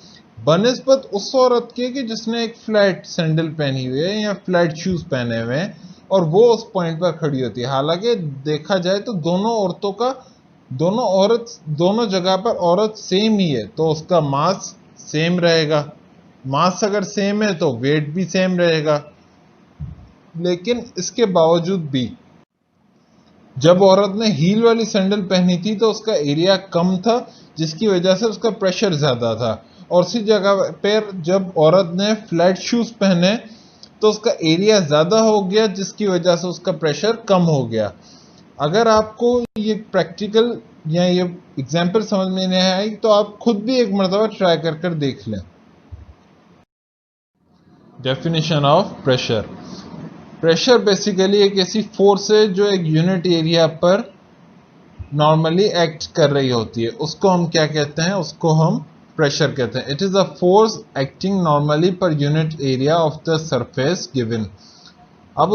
बनिस्बत उस औरत के कि जिसने एक फ्लैट सैंडल पहनी हुई है या फ्लैट शूज पहने हुए हैं और वो उस पॉइंट पर खड़ी होती है। हालांकि देखा जाए तो दोनों जगह पर औरत सेम ही है, तो उसका मास सेम रहेगा। मास अगर सेम है तो वेट भी सेम रहेगा। लेकिन इसके बावजूद भी जब औरत ने हील वाली सैंडल पहनी थी तो उसका एरिया कम था, जिसकी वजह से उसका प्रेशर ज्यादा था। और उसी जगह पर जब औरत ने फ्लैट शूज पहने तो उसका एरिया ज्यादा हो गया, जिसकी वजह से उसका प्रेशर कम हो गया। अगर आपको ये प्रैक्टिकल या ये एग्जाम्पल समझ में नहीं आई तो आप खुद भी एक मरतबा ट्राई कर देख लें। Definition of pressure. Pressure basically एक ऐसी फोर्स है जो एक यूनिट एरिया पर नॉर्मली एक्ट कर रही होती है। उसको हम क्या कहते हैं? उसको हम प्रेशर कहते हैं। It is a force acting normally per unit area of the surface given. अब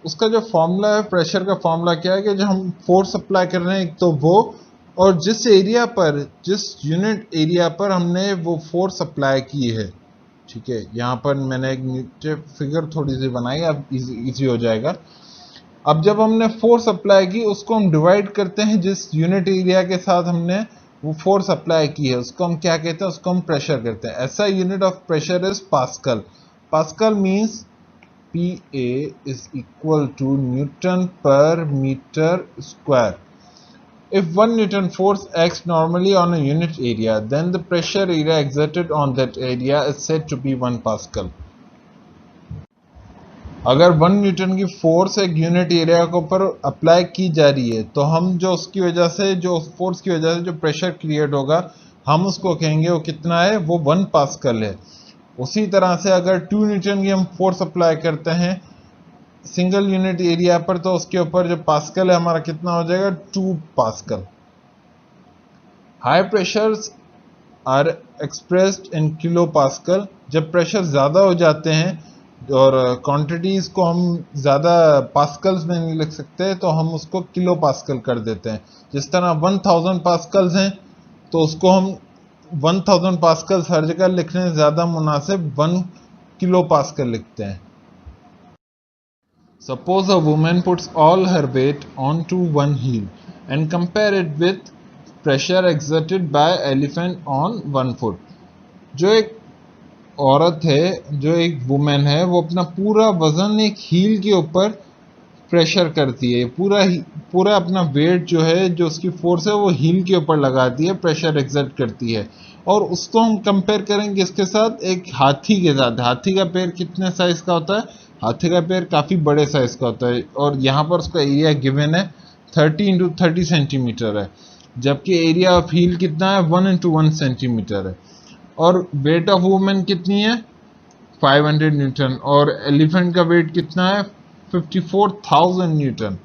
उसका जो फॉर्मूला है, प्रेशर का फॉर्मूला क्या है कि जो हम फोर्स अप्लाई कर रहे हैं एक तो वो, और जिस यूनिट एरिया पर हमने वो फोर्स अप्लाई की है। ठीक है, यहाँ पर मैंने एक नीचे फिगर थोड़ी सी बनाई, अब इजी हो जाएगा। अब जब हमने फोर्स अप्लाई की उसको हम डिवाइड करते हैं जिस यूनिट एरिया के साथ हमने वो फोर्स अप्लाई की है, उसको हम क्या कहते हैं? उसको हम प्रेशर कहते हैं। ऐसा unit of pressure is pascal. Pascal means PA is equal to Newton per meter square. If 1 Newton force acts normally on a unit area, then the pressure area exerted on that area is said to be 1 Pascal. अगर 1 Newton की force एक unit area के ऊपर apply की जा रही है तो हम जो फोर्स की वजह से जो प्रेशर क्रिएट होगा हम उसको कहेंगे वो कितना है? वो 1 पास्कल है। उसी तरह से अगर 2 न्यूटन की हम फोर्स अप्लाई करते हैं सिंगल यूनिट एरिया पर तो उसके ऊपर जो पास्कल है हमारा कितना हो जाएगा? 2 pascal. High pressures are expressed in kilopascal. जब प्रेशर ज्यादा हो जाते हैं और क्वांटिटीज को हम ज्यादा पास्कल्स में नहीं लिख सकते तो हम उसको किलो पास्कल कर देते हैं। जिस तरह 1000 पास्कल्स हैं तो उसको हम 1000 पास्कल्स हर जगह लिखने से ज्यादा मुनासिब 1 किलो पास्कल लिखते हैं। Suppose a woman puts all her weight onto one heel and compare it with pressure exerted by elephant on 1 foot. जो एक औरत है, जो एक वुमेन है, वो अपना पूरा वजन एक हील के ऊपर प्रेशर करती है। पूरा अपना वेट जो है, जो उसकी फोर्स है, वो हील के ऊपर लगाती है, प्रेशर एक्सर्ट करती है। और उसको हम कंपेयर करेंगे इसके साथ एक हाथी के साथ। हाथी का पैर कितने साइज का होता है? हाथी का पैर काफी बड़े साइज का होता है और यहाँ पर उसका एरिया गिवन है 30 इंटू 30 सेंटीमीटर है, जबकि एरिया ऑफ हील कितना है? 1 इंटू 1 सेंटीमीटर है। और वेट ऑफ वुमेन कितनी है? 500 न्यूटन। और एलिफेंट का वेट कितना है? 54,000 न्यूटन।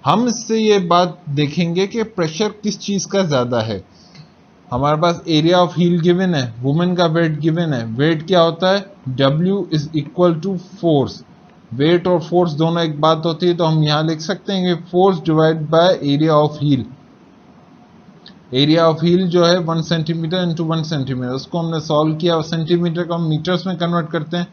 हम इससे ये बात देखेंगे कि प्रेशर किस चीज का ज्यादा है। हमारे पास एरिया ऑफ हील गिवन है, वुमेन का वेट गिवन है। वेट क्या होता है? W is equal to force. Weight और फोर्स दोनों एक बात होती है, तो हम यहां लिख सकते हैं कि force divide by area of heel. Area of heel जो है 1 सेंटीमीटर इंटू 1 सेंटीमीटर। उसको हमने सॉल्व किया, सेंटीमीटर को हम मीटर्स में कन्वर्ट करते हैं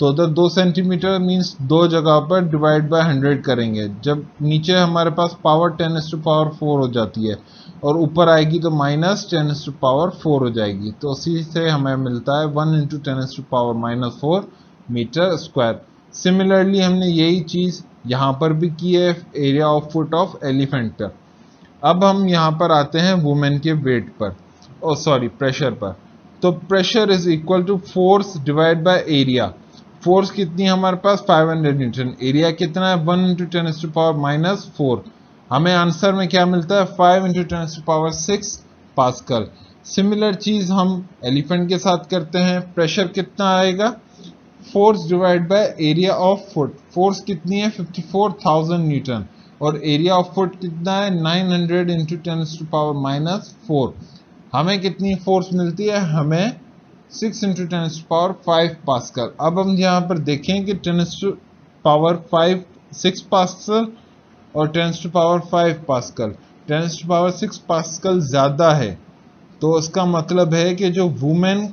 तो उधर 2 सेंटीमीटर मीन्स 2 जगह पर डिवाइड बाय 100 करेंगे। जब नीचे हमारे पास पावर 10⁴ हो जाती है और ऊपर आएगी तो माइनस 10⁴ हो जाएगी, तो उसी से हमें मिलता है 1 इंटू 10⁻⁴ मीटर स्क्वायर। सिमिलरली हमने यही चीज यहाँ पर भी की है area of foot of elephant पर। अब हम यहाँ पर आते हैं वुमेन के वेट पर, प्रेशर पर। तो pressure is equal to force divide by area. Force कितनी है हमारे पास? 500 न्यूटन। एरिया कितना है? 1 इंटू 10⁻⁴। हमें आंसर में क्या मिलता है? 5 इंटू 10⁻⁶ पास्कल। सिमिलर चीज हम एलिफेंट के साथ करते हैं। प्रेशर कितना आएगा? Force divide by area of foot. Force कितनी है? 54,000 न्यूटन। और एरिया ऑफ फुट कितना है? 900 इंटू 10⁻⁴। हमें कितनी फोर्स मिलती है? हमें 6 इंटू 10⁵ पास्कल। अब हम यहाँ पर देखें कि 10⁵ 6 पास्कल और 10⁵ पास्कल, 10⁵ पास्कल ज़्यादा है, तो इसका मतलब है कि जो वुमेन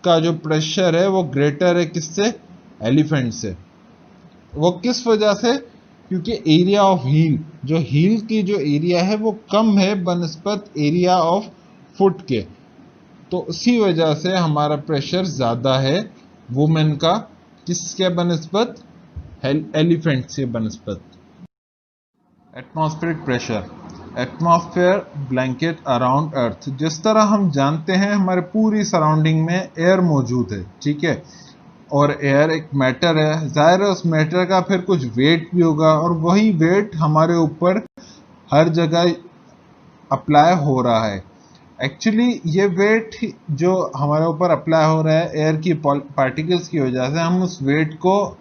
का जो प्रेशर है वो ग्रेटर है किससे? एलिफेंट से। वो किस वजह से? क्योंकि एरिया ऑफ हील, जो हील की जो एरिया है वो कम है बनस्पत एरिया ऑफ फुट के, तो उसी वजह से हमारा प्रेशर ज़्यादा है वुमेन का, किसके बनस्पत? एलिफेंट से बनस्पत। Atmospheric pressure, atmosphere blanket around earth. जिस तरह हम जानते हैं हमारे पूरी सराउंडिंग में एयर मौजूद है, ठीक है, और एयर एक मैटर है, जाहिर है उस मैटर का फिर कुछ वेट भी होगा, और वही वेट हमारे ऊपर हर जगह अप्लाई हो रहा है। एक्चुअली ये वेट जो हमारे ऊपर अप्लाई हो रहा है एयर की पार्टिकल्स की वजह से, हम उस वेट को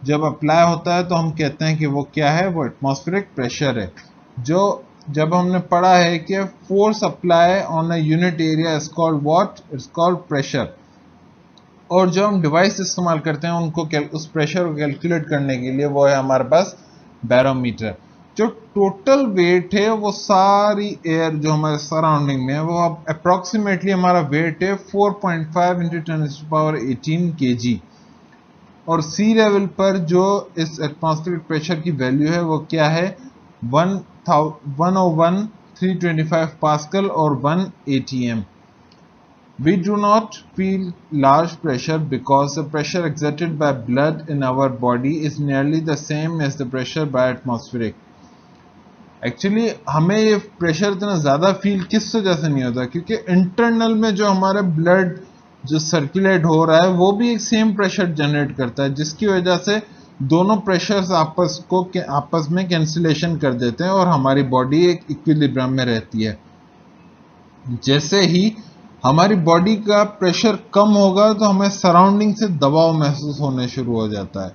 जब अप्लाई होता है तो हम कहते हैं कि वो क्या है? वो एटमॉस्फेरिक प्रेशर है। जो जब हमने पढ़ा है कि force apply on a unit area is called what? It's called pressure. और जो हम डिवाइस इस्तेमाल करते हैं उनको उस प्रेशर को कैलकुलेट करने के लिए, वो है हमारे पास बैरोमीटर। जो टोटल वेट है वो सारी एयर जो हमारे सराउंडिंग में है वो अब अप्रोक्सीमेटली हमारा वेट है 4.5 इंटू 10⁻18 kg। और सी लेवल पर जो इस एटमॉस्फेरिक प्रेशर की वैल्यू है वो क्या है? 101,325 पास्कल और 1 atm। We do not feel large pressure because the pressure exerted by blood in our body is nearly the same as the pressure by atmospheric। Actually हमें ये प्रेशर इतना ज़्यादा फील किस वजह से नहीं होता? क्योंकि इंटरनल में जो हमारा ब्लड जो सर्कुलेट हो रहा है वो भी एक सेम प्रेशर जनरेट करता है, जिसकी वजह से दोनों प्रेशर्स आपस में कैंसिलेशन कर देते हैं और हमारी बॉडी एक इक्विलिब्रियम में रहती है। जैसे ही हमारी बॉडी का प्रेशर कम होगा तो हमें सराउंडिंग से दबाव महसूस होने शुरू हो जाता है,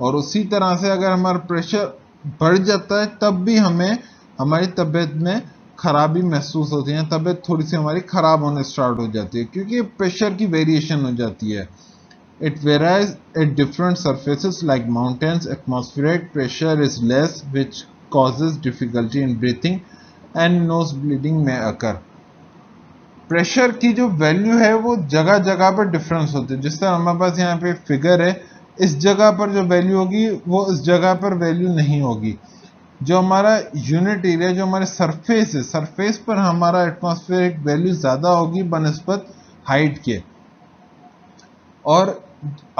और उसी तरह से अगर हमारा प्रेशर बढ़ जाता है तब भी हमें हमारी तबीयत में खराबी महसूस होती है, तबीयत थोड़ी सी हमारी खराब होने स्टार्ट हो जाती है, क्योंकि प्रेशर की वेरिएशन हो जाती है। It varies at different surfaces like mountains. Atmospheric pressure is less, which causes difficulty in breathing and nose bleeding may occur। Pressure की जो वैल्यू है वो जगह जगह पर डिफरेंस होती है। जिस तरह हमारे पास यहाँ पे फिगर है, इस जगह पर जो वैल्यू होगी वो इस जगह पर वैल्यू नहीं होगी। जो हमारा यूनिट एरिया, जो हमारे सरफेस है, सरफेस पर हमारा एटमॉस्फेरिक वैल्यू ज़्यादा होगी बनस्पत हाइट के। और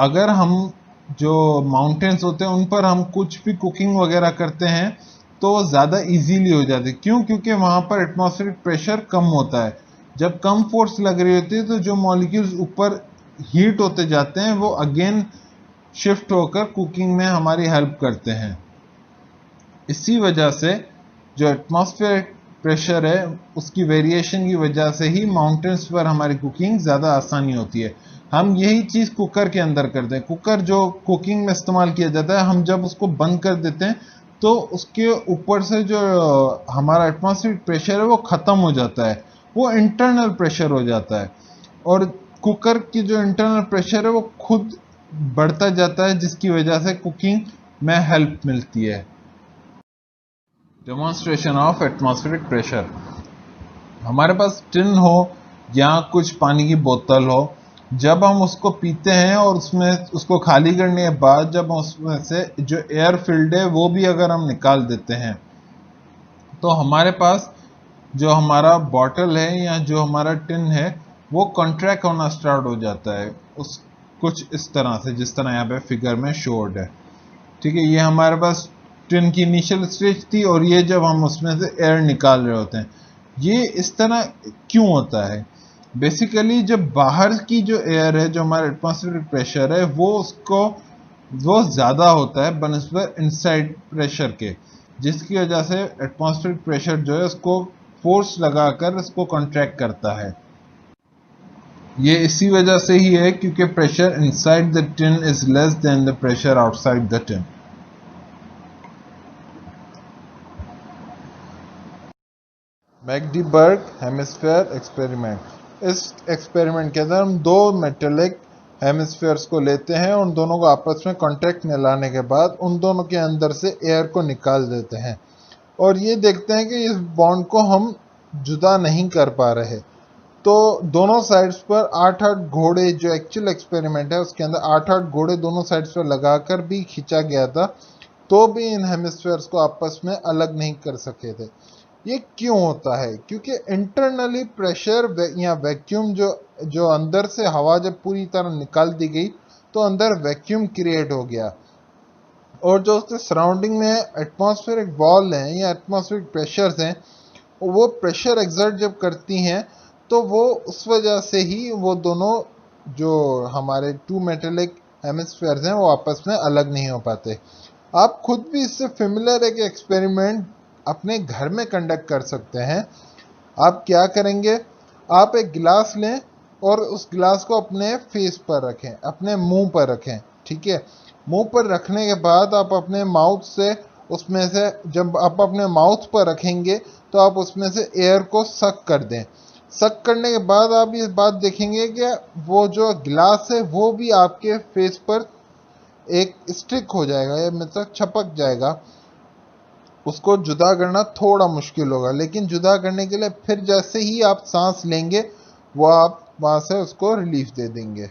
अगर हम जो माउंटेन्स होते हैं उन पर हम कुछ भी कुकिंग वगैरह करते हैं तो ज़्यादा इजीली हो जाती है। क्यों? क्योंकि वहाँ पर एटमॉस्फेरिक प्रेशर कम होता है। जब कम फोर्स लग रही होती है तो जो मॉलिक्यूल्स ऊपर हीट होते जाते हैं वो अगेन शिफ्ट होकर कुकिंग में हमारी हेल्प करते हैं। इसी वजह से जो एटमॉस्फेरिक प्रेशर है उसकी वेरिएशन की वजह से ही माउंटेन्स पर हमारी कुकिंग ज़्यादा आसानी होती है। हम यही चीज़ कुकर के अंदर करते हैं। कुकर जो कुकिंग में इस्तेमाल किया जाता है, हम जब उसको बंद कर देते हैं तो उसके ऊपर से जो हमारा एटमॉस्फेरिक प्रेशर है वो ख़त्म हो जाता है, वो इंटरनल प्रेशर हो जाता है। और कुकर की जो इंटरनल प्रेशर है वो खुद बढ़ता जाता है, जिसकी वजह से कुकिंग में हेल्प मिलती है। Demonstration of atmospheric pressure. हमारे पास टिन हो या कुछ पानी की बोतल हो, जब हम उसको पीते हैं और उसमें उसको खाली करने के बाद जब उसमें से जो एयर फिल्ड है वो भी अगर हम निकाल देते हैं तो हमारे पास जो हमारा बॉटल है या जो हमारा टिन है वो कॉन्ट्रैक्ट होना स्टार्ट हो जाता है, उस कुछ इस तरह से जिस तरह यहाँ पे फिगर में शोड है। ठीक है, ये हमारे पास टिन की इनिशियल स्टेज थी और ये जब हम उसमें से एयर निकाल रहे होते हैं। ये इस तरह क्यों होता है? बेसिकली जब बाहर की जो एयर है, जो हमारा एटमॉस्फेरिक प्रेशर है, वो ज़्यादा होता है बनस्पत इनसाइड प्रेशर के, जिसकी वजह से एटमॉस्फेरिक प्रेशर जो है उसको फोर्स लगाकर इसको कॉन्ट्रैक्ट करता है। ये इसी वजह से ही है क्योंकि pressure inside the tin is less than the pressure outside the tin. Magdeburg hemisphere experiment. इस एक्सपेरिमेंट के अंदर हम दो मेटेलिक हेमिस्फीयर्स को लेते हैं, उन दोनों को आपस में कांटेक्ट में लाने के बाद उन दोनों के अंदर से एयर को निकाल देते हैं और ये देखते हैं कि इस बॉन्ड को हम जुदा नहीं कर पा रहे। तो दोनों साइड्स पर 8-8 घोड़े, जो एक्चुअल एक्सपेरिमेंट है उसके अंदर 8-8 घोड़े दोनों साइड्स पर लगाकर भी खींचा गया था, तो भी इन हेमिस्फीयर्स को आपस में अलग नहीं कर सके थे। ये क्यों होता है? क्योंकि इंटरनली प्रेशर या वैक्यूम जो अंदर से हवा जब पूरी तरह निकाल दी गई तो अंदर वैक्यूम क्रिएट हो गया, और जो उसके सराउंडिंग में एटमॉस्फेरिक वॉल हैं या एटमॉस्फेरिक प्रेशर्स हैं, वो प्रेशर एक्सर्ट जब करती हैं तो वो उस वजह से ही वो दोनों जो हमारे टू मेटेलिक हेमिस्फीयर्स हैं वो आपस में अलग नहीं हो पाते। आप खुद भी इससे फेमिलियर एक एक्सपेरिमेंट अपने घर में कंडक्ट कर सकते हैं। आप क्या करेंगे? आप एक गिलास लें और उस गिलास को अपने फेस पर रखें, अपने मुंह पर रखें, ठीक है। मुंह पर रखने के बाद आप अपने माउथ से उसमें से, जब आप अपने माउथ पर रखेंगे तो आप उसमें से एयर को सक कर दें। सक करने के बाद आप ये बात देखेंगे कि वो जो गिलास है वो भी आपके फेस पर एक स्टिक हो जाएगा, या मतलब छपक जाएगा। उसको जुदा करना थोड़ा मुश्किल होगा, लेकिन जुदा करने के लिए फिर जैसे ही आप सांस लेंगे वो आप वहां से उसको रिलीफ दे देंगे।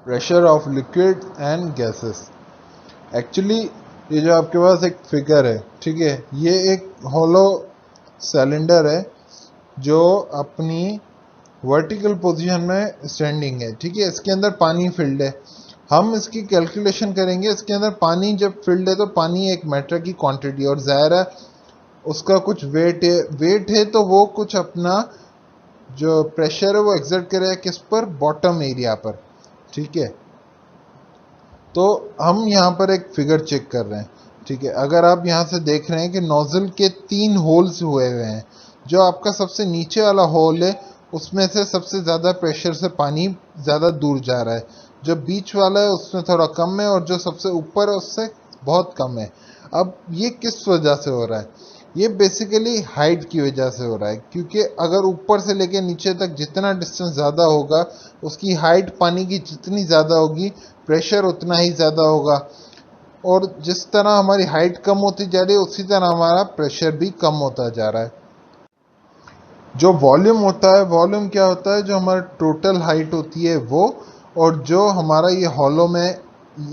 Pressure of liquid and gases. Actually ये जो आपके पास एक फिगर है, ठीक है, ये एक हॉलो सिलेंडर है जो अपनी वर्टिकल पोजीशन में स्टैंडिंग है, ठीक है। इसके अंदर पानी फिल्ड है। हम इसकी कैलकुलेशन करेंगे। इसके अंदर पानी जब फिल्ड है तो पानी एक मैटर की क्वांटिटी, और ज़ाहिर है उसका कुछ वेट है तो वो कुछ अपना जो प्रेशर है वो एक्सर्ट करेगा किस पर? बॉटम एरिया पर, ठीक है। तो हम यहाँ पर एक फिगर चेक कर रहे हैं, ठीक है। अगर आप यहाँ से देख रहे हैं कि नोजल के 3 होल्स हुए हुए हैं। जो आपका सबसे नीचे वाला होल है उसमें से सबसे ज़्यादा प्रेशर से पानी ज़्यादा दूर जा रहा है, जो बीच वाला है उसमें थोड़ा कम है, और जो सबसे ऊपर है उससे बहुत कम है। अब ये किस वजह से हो रहा है? ये बेसिकली हाइट की वजह से हो रहा है, क्योंकि अगर ऊपर से लेकर नीचे तक जितना डिस्टेंस ज़्यादा होगा उसकी हाइट पानी की जितनी ज़्यादा होगी प्रेशर उतना ही ज़्यादा होगा, और जिस तरह हमारी हाइट कम होती जा रही है उसी तरह हमारा प्रेशर भी कम होता जा रहा है। जो वॉल्यूम होता है, वॉल्यूम क्या होता है? जो हमारा टोटल हाइट होती है वो, और जो हमारा ये हॉलो में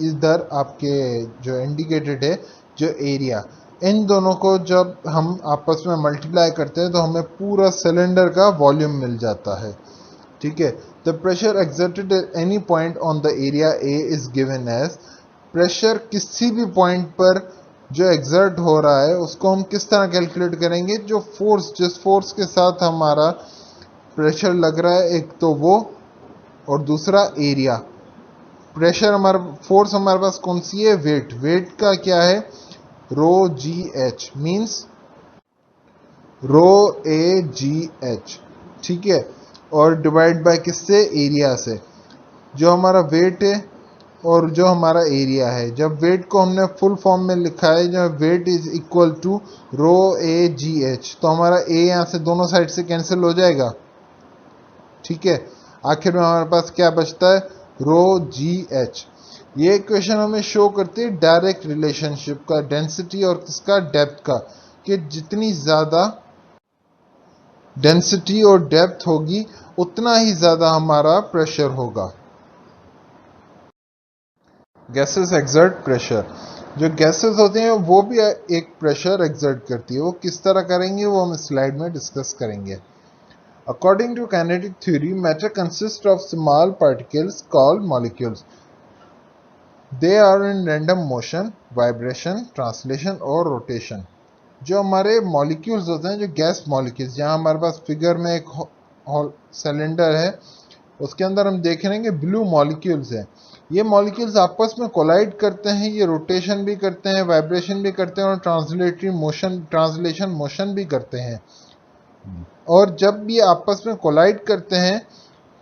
इधर आपके जो इंडिकेटेड है जो एरिया, इन दोनों को जब हम आपस में मल्टीप्लाई करते हैं तो हमें पूरा सिलेंडर का वॉल्यूम मिल जाता है, ठीक है। The pressure exerted at any point on the area A is given as, pressure किसी भी पॉइंट पर जो एक्सर्ट हो रहा है उसको हम किस तरह कैलकुलेट करेंगे? जो फोर्स, जिस फोर्स के साथ हमारा प्रेशर लग रहा है, एक तो वो, और दूसरा एरिया। प्रेशर हमारा, फोर्स हमारे पास कौन सी है? वेट। वेट का क्या है? रो जी H, means row A G H, ठीक है। और डिवाइड बाय किससे? एरिया से। जो हमारा वेट है और जो हमारा एरिया है, जब वेट को हमने फुल फॉर्म में लिखा है, जब weight is equal to rho A G H, तो हमारा ए यहाँ से दोनों साइड से कैंसिल हो जाएगा, ठीक है। आखिर में हमारे पास क्या बचता है? रो जी एच। ये इक्वेशन हमें शो करती है डायरेक्ट रिलेशनशिप का, डेंसिटी और किसका? डेप्थ का, कि जितनी ज़्यादा डेंसिटी और डेप्थ होगी उतना ही ज़्यादा हमारा प्रेशर होगा। Gases exert pressure. जो गैसेस होते हैं वो भी एक प्रेशर एक्सर्ट करती है। वो किस तरह करेंगे वो हम स्लाइड में डिस्कस करेंगे। According to kinetic theory, matter consist of small particles called molecules. They are in random motion, vibration, translation और रोटेशन। जो हमारे मॉलिक्यूल्स होते हैं, जो गैस मॉलिक्यूल्स, यहाँ हमारे पास फिगर में एक सिलेंडर है, उसके अंदर हम देख रहे हैं कि ब्लू मॉलिक्यूल्स हैं। ये मॉलिक्यूल्स आपस में कोलाइड करते हैं, ये रोटेशन भी करते हैं, वाइब्रेशन भी करते हैं, और ट्रांसलेशन मोशन भी करते हैं। और जब ये आपस में कोलाइड करते हैं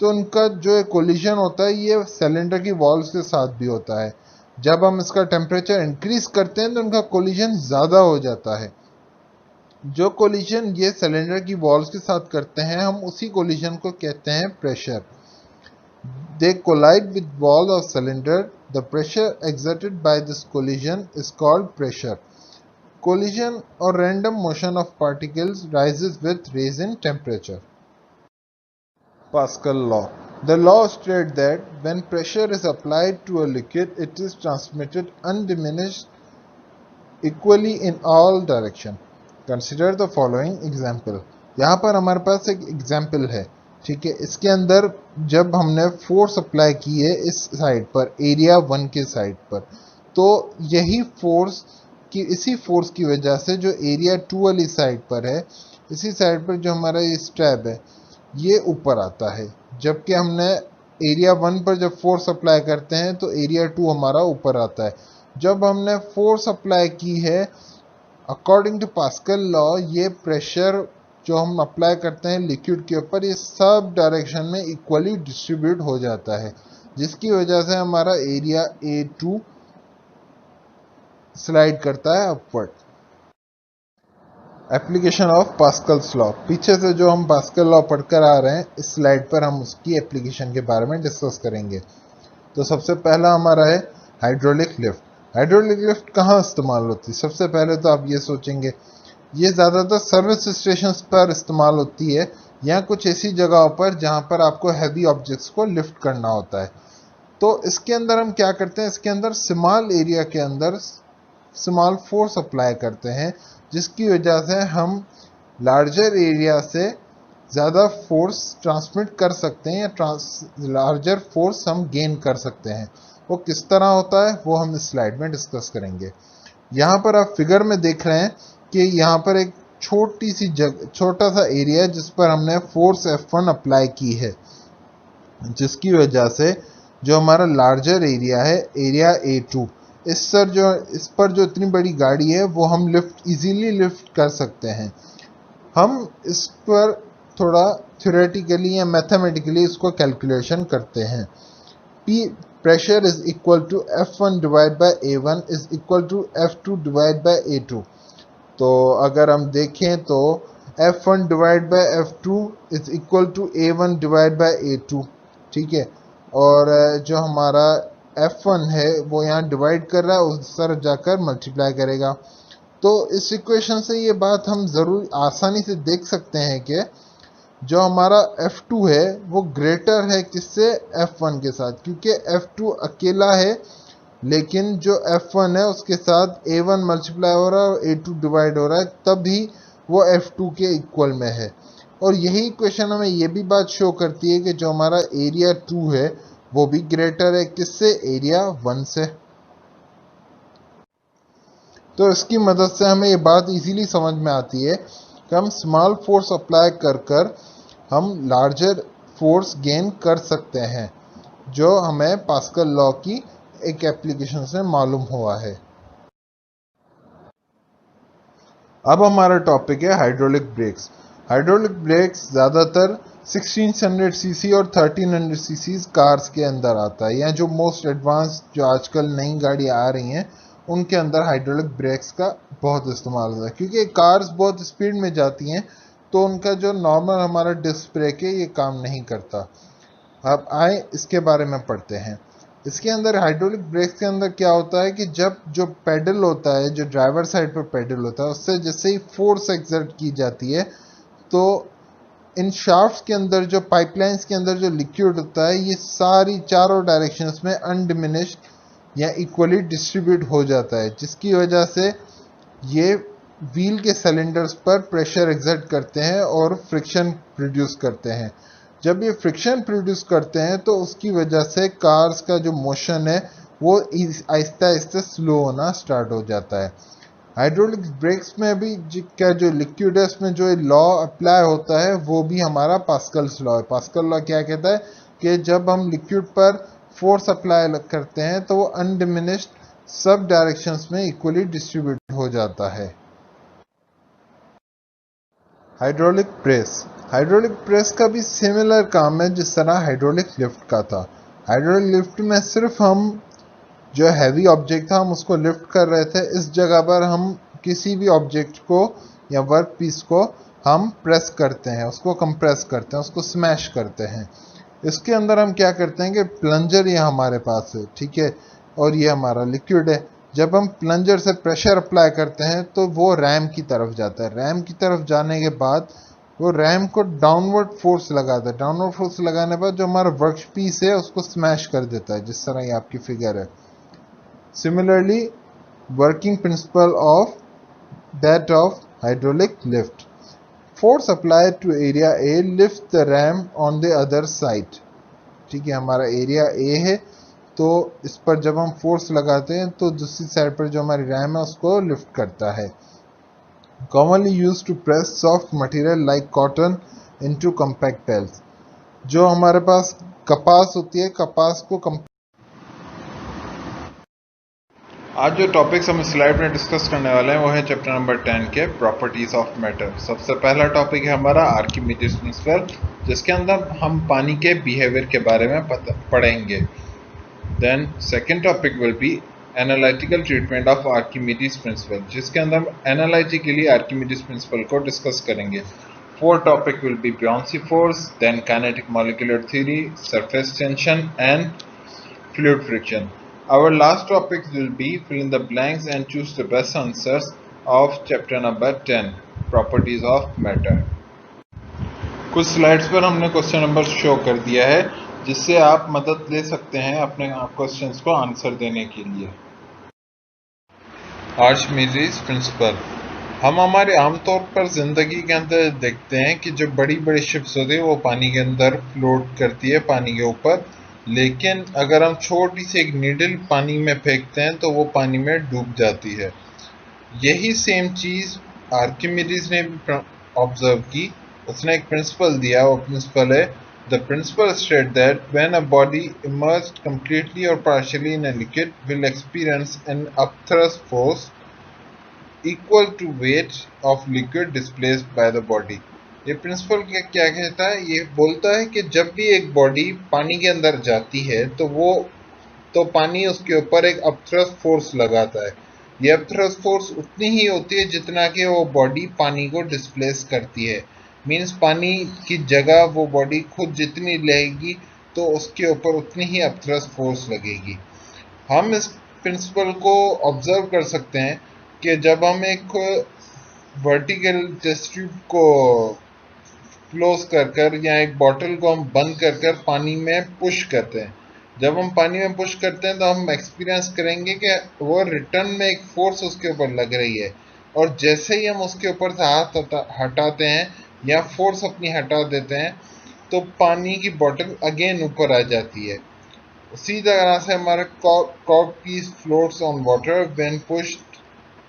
तो उनका जो कोलिजन होता है ये सिलेंडर की वॉल्स के साथ भी होता है। जब हम इसका टेम्परेचर इंक्रीज करते हैं तो उनका कोलिजन ज़्यादा हो जाता है। जो कोलिजन ये सिलेंडर की वॉल्स के साथ करते हैं हम उसी कोलिजन को कहते हैं pressure. they collide with wall of cylinder, the pressure exerted by this collision is called pressure. Collision or random motion of particles rises with rise in temperature. Pascal law. The law states that when pressure is applied to a liquid, it is transmitted undiminished equally in all direction. Consider the following example. यहाँ पर हमारे पास एक example है, ठीक है। इसके अंदर जब हमने फोर्स अप्लाई की है इस साइड पर, एरिया 1 के साइड पर, तो यही फोर्स की, इसी फोर्स की वजह से जो एरिया 2 वाली साइड पर है, इसी साइड पर जो हमारा ये स्ट्रैप है ये ऊपर आता है, जबकि हमने एरिया 1 पर जब फोर्स अप्लाई करते हैं तो एरिया 2 हमारा ऊपर आता है। जब हमने फोर्स अप्लाई की है अकॉर्डिंग टू पास्कल लॉ, ये प्रेशर जो हम अप्लाई करते हैं लिक्विड के ऊपर, ये सब डायरेक्शन में इक्वली डिस्ट्रीब्यूट हो जाता है, जिसकी वजह से हमारा एरिया A2 स्लाइड करता है upward. Application of Pascal's law. पीछे से जो हम पास्कल लॉ पढ़कर आ रहे हैं, इस स्लाइड पर हम उसकी एप्लीकेशन के बारे में डिस्कस करेंगे। तो सबसे पहला हमारा है हाइड्रोलिक लिफ्ट। हाइड्रोलिक लिफ्ट कहाँ इस्तेमाल होती है? सबसे पहले तो आप ये सोचेंगे ये ज़्यादातर सर्विस स्टेशंस पर इस्तेमाल होती है या कुछ ऐसी जगहों पर जहाँ पर आपको हैवी ऑब्जेक्ट्स को लिफ्ट करना होता है। तो इसके अंदर हम क्या करते हैं, इसके अंदर स्मॉल एरिया के अंदर स्मॉल फोर्स अप्लाई करते हैं, जिसकी वजह से हम लार्जर एरिया से ज़्यादा फोर्स ट्रांसमिट कर सकते हैं या लार्जर फोर्स हम गेन कर सकते हैं। वो किस तरह होता है वो हम इस स्लाइड में डिस्कस करेंगे। यहाँ पर आप फिगर में देख रहे हैं कि यहाँ पर एक छोटी सी जगह, छोटा सा एरिया है जिस पर हमने फोर्स F1 अप्लाई की है, जिसकी वजह से जो हमारा लार्जर एरिया है, एरिया A2, इस पर जो इतनी बड़ी गाड़ी है वो हम इजीली लिफ्ट कर सकते हैं। हम इस पर थोड़ा थ्योरेटिकली या मैथमेटिकली इसको कैलकुलेशन करते हैं। P pressure is equal to F1 divided by A1 is equal to F2 divided by A2। तो अगर हम देखें तो F1 divided by F2 is equal to A1 divided by A2, ठीक है। और जो हमारा F1 है वो यहाँ डिवाइड कर रहा है, उस तरफ जाकर मल्टीप्लाई करेगा। तो इस इक्वेशन से ये बात हम ज़रूर आसानी से देख सकते हैं कि जो हमारा F2 है वो ग्रेटर है किससे? F1 के साथ, क्योंकि F2 अकेला है, लेकिन जो F1 है उसके साथ A1 मल्टीप्लाई हो रहा है और A2 डिवाइड हो रहा है, तभी वो F2 के इक्वल में है। और यही इक्वेशन हमें ये भी बात शो करती है कि जो हमारा एरिया 2 है वो भी ग्रेटर है किससे? एरिया 1 से। तो इसकी मदद से हमें ये बात इजीली समझ में आती है कि हम स्मॉल फोर्स अप्लाई कर हम लार्जर फोर्स गेन कर सकते हैं, जो हमें पास्कल लॉ की एक एप्लीकेशन से मालूम हुआ है। अब हमारा टॉपिक है हाइड्रोलिक ब्रेक्स। हाइड्रोलिक ब्रेक्स ज़्यादातर 1600 सीसी और 1300 सीसी कार्स के अंदर आता है, या जो मोस्ट एडवांस जो आजकल नई गाड़ियाँ आ रही हैं उनके अंदर हाइड्रोलिक ब्रेक्स का बहुत इस्तेमाल होता है, क्योंकि कार्स बहुत स्पीड में जाती हैं तो उनका जो नॉर्मल हमारा डिस्क ब्रेक है ये काम नहीं करता। अब आए इसके बारे में पढ़ते हैं। इसके अंदर हाइड्रोलिक ब्रेक्स के अंदर क्या होता है कि जब जो पेडल होता है, जो ड्राइवर साइड पर पेडल होता है, उससे जैसे ही फोर्स एक्सर्ट की जाती है तो इन शाफ्ट्स के अंदर, जो पाइपलाइंस के अंदर जो लिक्विड होता है, ये सारी चारों डायरेक्शंस में अनडिमिनिश्ड या इक्वली डिस्ट्रीब्यूट हो जाता है, जिसकी वजह से ये व्हील के सिलेंडर्स पर प्रेशर एक्सर्ट करते हैं और फ्रिक्शन प्रोड्यूस करते हैं। जब ये फ्रिक्शन प्रोड्यूस करते हैं तो उसकी वजह से कार्स का जो मोशन है वो आहिस्ता आहिस्ता स्लो होना स्टार्ट हो जाता है। हाइड्रोलिक ब्रेक्स में भी क्या जो लिक्विड है उसमें जो लॉ अप्लाई होता है वो भी हमारा पास्कल्स लॉ है। पास्कल लॉ क्या कहता है कि जब हम लिक्विड पर फोर्स अप्लाई करते हैं तो वो अनडिमिनिश्ड सब डायरेक्शंस में इक्वली डिस्ट्रीब्यूट हो जाता है। Hydraulic press. हाइड्रोलिक प्रेस का भी सिमिलर काम है जिस तरह हाइड्रोलिक लिफ्ट का था। हाइड्रोलिक लिफ्ट में सिर्फ हम जो हैवी ऑब्जेक्ट था हम उसको लिफ्ट कर रहे थे, इस जगह पर हम किसी भी ऑब्जेक्ट को या वर्क पीस को हम प्रेस करते हैं, उसको कंप्रेस करते हैं, उसको स्मैश करते हैं। इसके अंदर हम क्या करते हैं कि प्लंजर ये हमारे पास है, ठीक है, और ये हमारा लिक्विड है। जब हम प्लंजर से प्रेशर अप्लाई करते हैं तो वो रैम की तरफ जाता है। रैम की तरफ जाने के बाद वो रैम को डाउनवर्ड फोर्स लगाता है। डाउनवर्ड फोर्स लगाने के बाद जो हमारा वर्क पीस है उसको स्मैश कर देता है, जिस तरह ये आपकी फिगर है। Similarly working principle of that of hydraulic lift, force applied to area A lift the ram on the other side. ठीक है, हमारा एरिया ए है, तो इस पर जब हम फोर्स लगाते हैं तो दूसरी साइड पर जो हमारी रैम है उसको लिफ्ट करता है। Commonly use to press soft material like cotton into compact bales. जो हमारे पास कपास होती है, कपास को आज जो टॉपिक्स हम स्लाइड में डिस्कस करने वाले हैं वो है चैप्टर नंबर 10 के प्रॉपर्टीज ऑफ मैटर। सबसे पहला टॉपिक है हमारा आर्किमिडीज प्रिंसिपल, जिसके अंदर हम पानी के बिहेवियर के बारे में पढ़ेंगे। Then second topic will be analytical treatment of Archimedes principle, जिसके अंदर एनालिटिकली आर्किमिडीज प्रिंसिपल को डिस्कस करेंगे। Fourth topic will be buoyancy force, then kinetic molecular theory, surface tension and fluid friction. Our last topic will be fill in the blanks and choose the best answers of chapter number 10, properties of matter. कुछ slides पर हमने question number show कर दिया है, जिससे आप मदद ले सकते हैं अपने क्वेश्चंस को आंसर देने के लिए। आर्किमिडीज प्रिंसिपल हम हमारे आमतौर पर जिंदगी के अंदर देखते हैं कि जो बड़ी बड़ी शिप्स होती है वो पानी के अंदर फ्लोट करती है, पानी के ऊपर। लेकिन अगर हम छोटी सी एक नीडल पानी में फेंकते हैं तो वो पानी में डूब जाती है। यही सेम चीज आर्किमिडीज ने भी ऑब्जर्व की। उसने एक प्रिंसिपल दिया, वो प्रिंसिपल है the principle state that when a body immerged completely और partially in a liquid will experience an upthrust force equal to weight of liquid displaced by the body. ये प्रिंसिपल क्या कहता है? ये बोलता है कि जब भी एक बॉडी पानी के अंदर जाती है तो पानी उसके ऊपर एक अपथ्रस्ट फोर्स लगाता है। ये अपथ्रस्ट फोर्स उतनी ही होती है जितना कि वो बॉडी पानी को डिस्प्लेस करती है। मींस पानी की जगह वो बॉडी खुद जितनी लेगी तो उसके ऊपर उतनी ही अपथ्रस्ट फोर्स लगेगी। हम इस प्रिंसिपल को ऑब्जर्व कर सकते हैं कि जब हम एक वर्टिकल टेस्ट ट्यूब को क्लोज कर या एक बॉटल को हम बंद कर पानी में पुश करते हैं, जब हम पानी में पुश करते हैं तो हम एक्सपीरियंस करेंगे कि वो रिटर्न में एक फोर्स उसके ऊपर लग रही है, और जैसे ही हम उसके ऊपर से हाथ हटाते हैं या फोर्स अपनी हटा देते हैं तो पानी की बॉटल अगेन ऊपर आ जाती है। उसी तरह से हमारा cork piece floats on water when pushed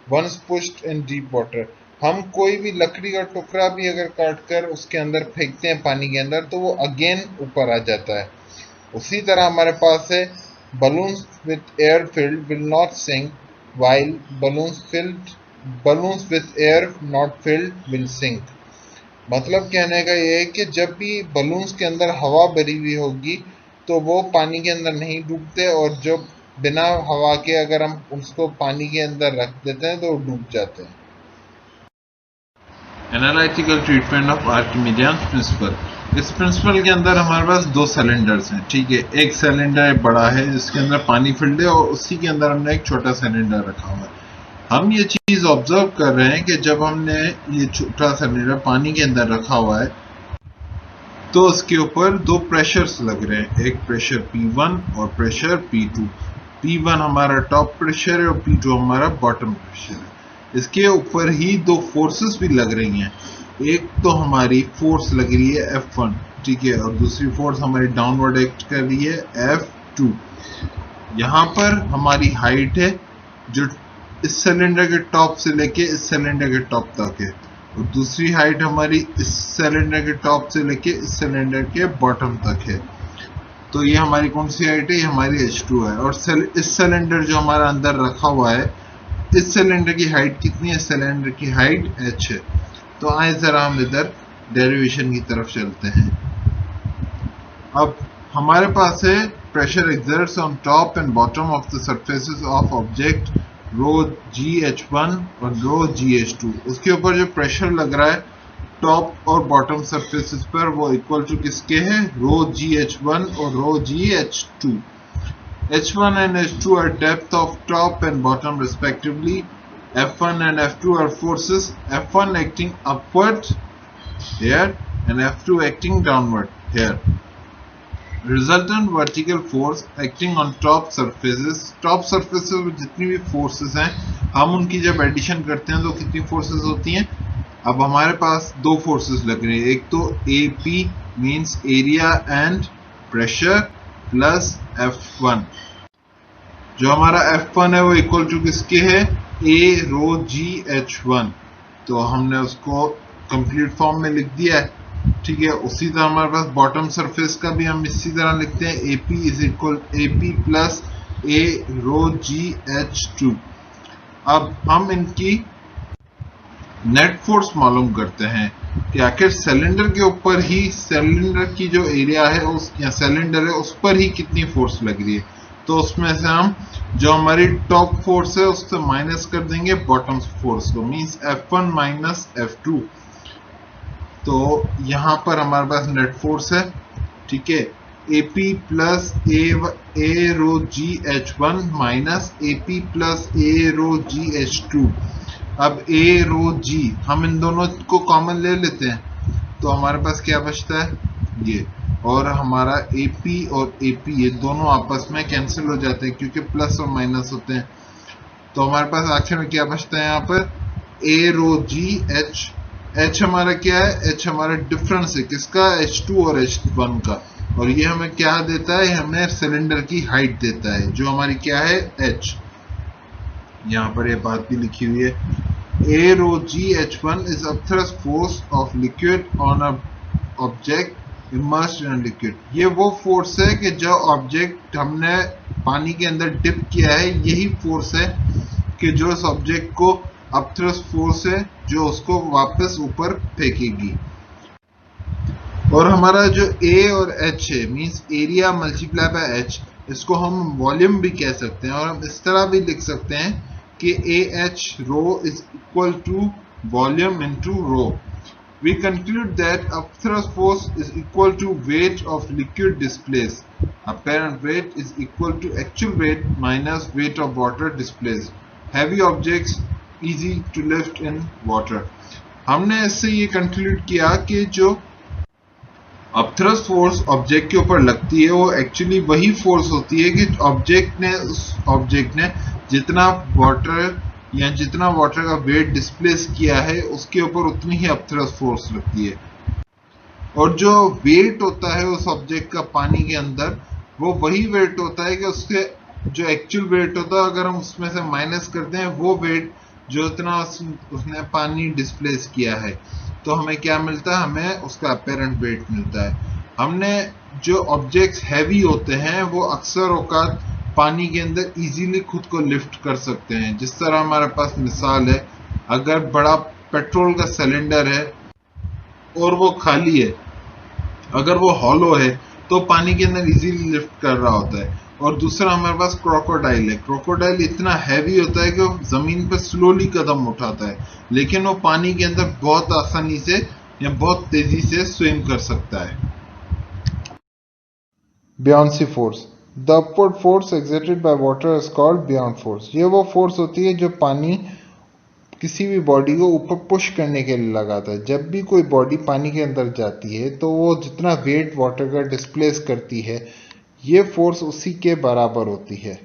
once pushed in deep water. हम कोई भी लकड़ी का टुकड़ा भी अगर काट कर उसके अंदर फेंकते हैं पानी के अंदर तो वो अगेन ऊपर आ जाता है। उसी तरह हमारे पास है balloons with air filled will not sink while balloons with air not filled will sink. मतलब कहने का ये है कि जब भी बलून्स के अंदर हवा भरी हुई होगी तो वो पानी के अंदर नहीं डूबते, और जो बिना हवा के अगर हम उसको पानी के अंदर रख देते हैं तो वो डूब जाते हैं। Analytical treatment of Archimedean principle. इस प्रिंसिपल के अंदर हमारे पास दो सिलेंडर्स हैं, ठीक है। एक सिलेंडर बड़ा है जिसके अंदर पानी फिल्ड है और उसी के अंदर हमने एक छोटा सिलेंडर रखा हुआ है। हम ये चीज ऑब्जर्व कर रहे हैं कि जब हमने ये छोटा सिलेंडर पानी के अंदर रखा हुआ है तो उसके ऊपर दो प्रेशर्स लग रहे हैं, एक प्रेशर P1 और प्रेशर P2। P1 हमारा टॉप प्रेशर है और P2 हमारा बॉटम प्रेशर है। इसके ऊपर ही दो फोर्सेस भी लग रही हैं। एक तो हमारी फोर्स लग रही है F1, ठीक है, और दूसरी फोर्स हमारी डाउनवर्ड एक्ट कर रही है F2। यहाँ पर हमारी हाइट है जो इस सिलेंडर के टॉप से लेके इस सिलेंडर के टॉप तक है, और दूसरी हाइट हमारी इस सिलेंडर के टॉप से लेके इस सिलेंडर के बॉटम तक है। तो ये हमारी कौन सी हाइट है? ये हमारी H2 है। और इस सिलेंडर जो हमारा अंदर रखा हुआ है, इस सिलेंडर की हाइट कितनी है? सिलेंडर की हाइट h है। तो आए जरा हम इधर डेरिवेशन की तरफ चलते हैं। अब हमारे पास है pressure exerts on top and bottom of the surfaces of object rho GH1 और रो GH2। उसके ऊपर जो प्रेशर लग रहा है टॉप और बॉटम सरफेसेस पर वो इक्वल टू किसके हैं, रो जी H1 और रो जी H2. H1 and H2 are depth of top and bottom respectively. F1 and F2 are forces, F1 acting upward here and F2 acting downward here. Resultant vertical force acting on top surfaces में जितनी भी forces हैं हम उनकी जब addition करते हैं तो कितनी forces होती हैं. अब हमारे पास दो forces लग रही है, एक तो AP means area and pressure plus F1. जो हमारा F1 है वो इक्वल टू किसके है, A रो G H1. तो हमने उसको कंप्लीट फॉर्म में लिख दिया है. ठीक है, उसी तरह हमारे पास बॉटम सरफेस का भी हम इसी तरह लिखते हैं, AP is equal AP plus A rho G H2. अब हम इनकी नेट फोर्स मालूम करते हैं कि आखिर सिलेंडर के ऊपर ही, सिलेंडर की जो एरिया है उस या सिलेंडर है उस पर ही कितनी फोर्स लग रही है. तो उसमें से हम जो हमारी टॉप फोर्स है उससे माइनस कर देंगे बॉटम फोर्स को, मींस F1 माइनस F2. तो यहां पर हमारे पास नेट फोर्स है. ठीक है, AP plus A rho G H1 minus AP plus A rho G H2. अब A रो G हम इन दोनों को कॉमन ले लेते हैं तो हमारे पास क्या बचता है ये, और हमारा AP और AP ये दोनों आपस में कैंसिल हो जाते हैं क्योंकि प्लस और माइनस होते हैं. तो हमारे पास आखिर में क्या बचता है यहाँ पर, A रो G H हमारा क्या है, H हमारा डिफरेंस है किसका, H2 और H1 का, और ये हमें क्या देता है, हमें सिलेंडर की हाइट देता है जो हमारी क्या है H. यहाँ पर ये बात भी लिखी हुई है, A rho G H1 is upthrust force of liquid on a object immersed in a liquid. ये वो फोर्स है कि जो ऑब्जेक्ट हमने पानी के अंदर डिप किया है, यही फोर्स है कि जो इस ऑब्जेक्ट को अपथ्रस्ट फोर्स है जो उसको वापस ऊपर फेंकेगी. और हमारा जो A और H है means area multiply by H, इसको हम वॉल्यूम भी कह सकते हैं और हम इस तरह भी लिख सकते हैं कि AH rho is equal to volume into rho. We conclude that upthrust force is equal to weight of liquid displaced. Apparent weight is equal to actual weight minus weight of water displaced. Heavy objects easy to lift in water. हमने इससे ये conclude किया कि जो upthrust force object के ऊपर लगती है वो एक्चुअली वही फोर्स होती है कि ऑब्जेक्ट ने जितना वाटर या जितना वाटर का वेट डिस्प्लेस किया है उसके ऊपर उतनी ही अपथ्रस्ट फोर्स लगती है. और जो वेट होता है उस ऑब्जेक्ट का पानी के अंदर, वो वही वेट होता है कि उसके जो एक्चुअल वेट होता है अगर हम उसमें से माइनस करते हैं वो वेट जो इतना उसने पानी डिस्प्लेस किया है, तो हमें क्या मिलता है, हमें उसका अपैरेंट वेट मिलता है. हमने जो ऑब्जेक्ट्स हैवी होते हैं वो अक्सर औकात पानी के अंदर इजीली खुद को लिफ्ट कर सकते हैं. जिस तरह हमारे पास मिसाल है, अगर बड़ा पेट्रोल का सिलेंडर है और वो खाली है, अगर वो हॉलो है तो पानी के अंदर इजीली लिफ्ट कर रहा होता है. और दूसरा हमारे पास क्रोकोडाइल है. क्रोकोडाइल इतना हैवी होता है कि वो जमीन पर स्लोली कदम उठाता है, लेकिन वो पानी के अंदर बहुत आसानी से या बहुत तेजी से स्विम कर सकता है. Buoyancy force. The upward force exerted by water is called buoyant force. ये वो फोर्स होती है जो पानी किसी भी बॉडी को ऊपर पुश करने के लिए लगाता है. जब भी कोई बॉडी पानी के अंदर जाती है तो वो जितना वेट वाटर का डिस्प्लेस करती है, ये फोर्स उसी के बराबर होती है.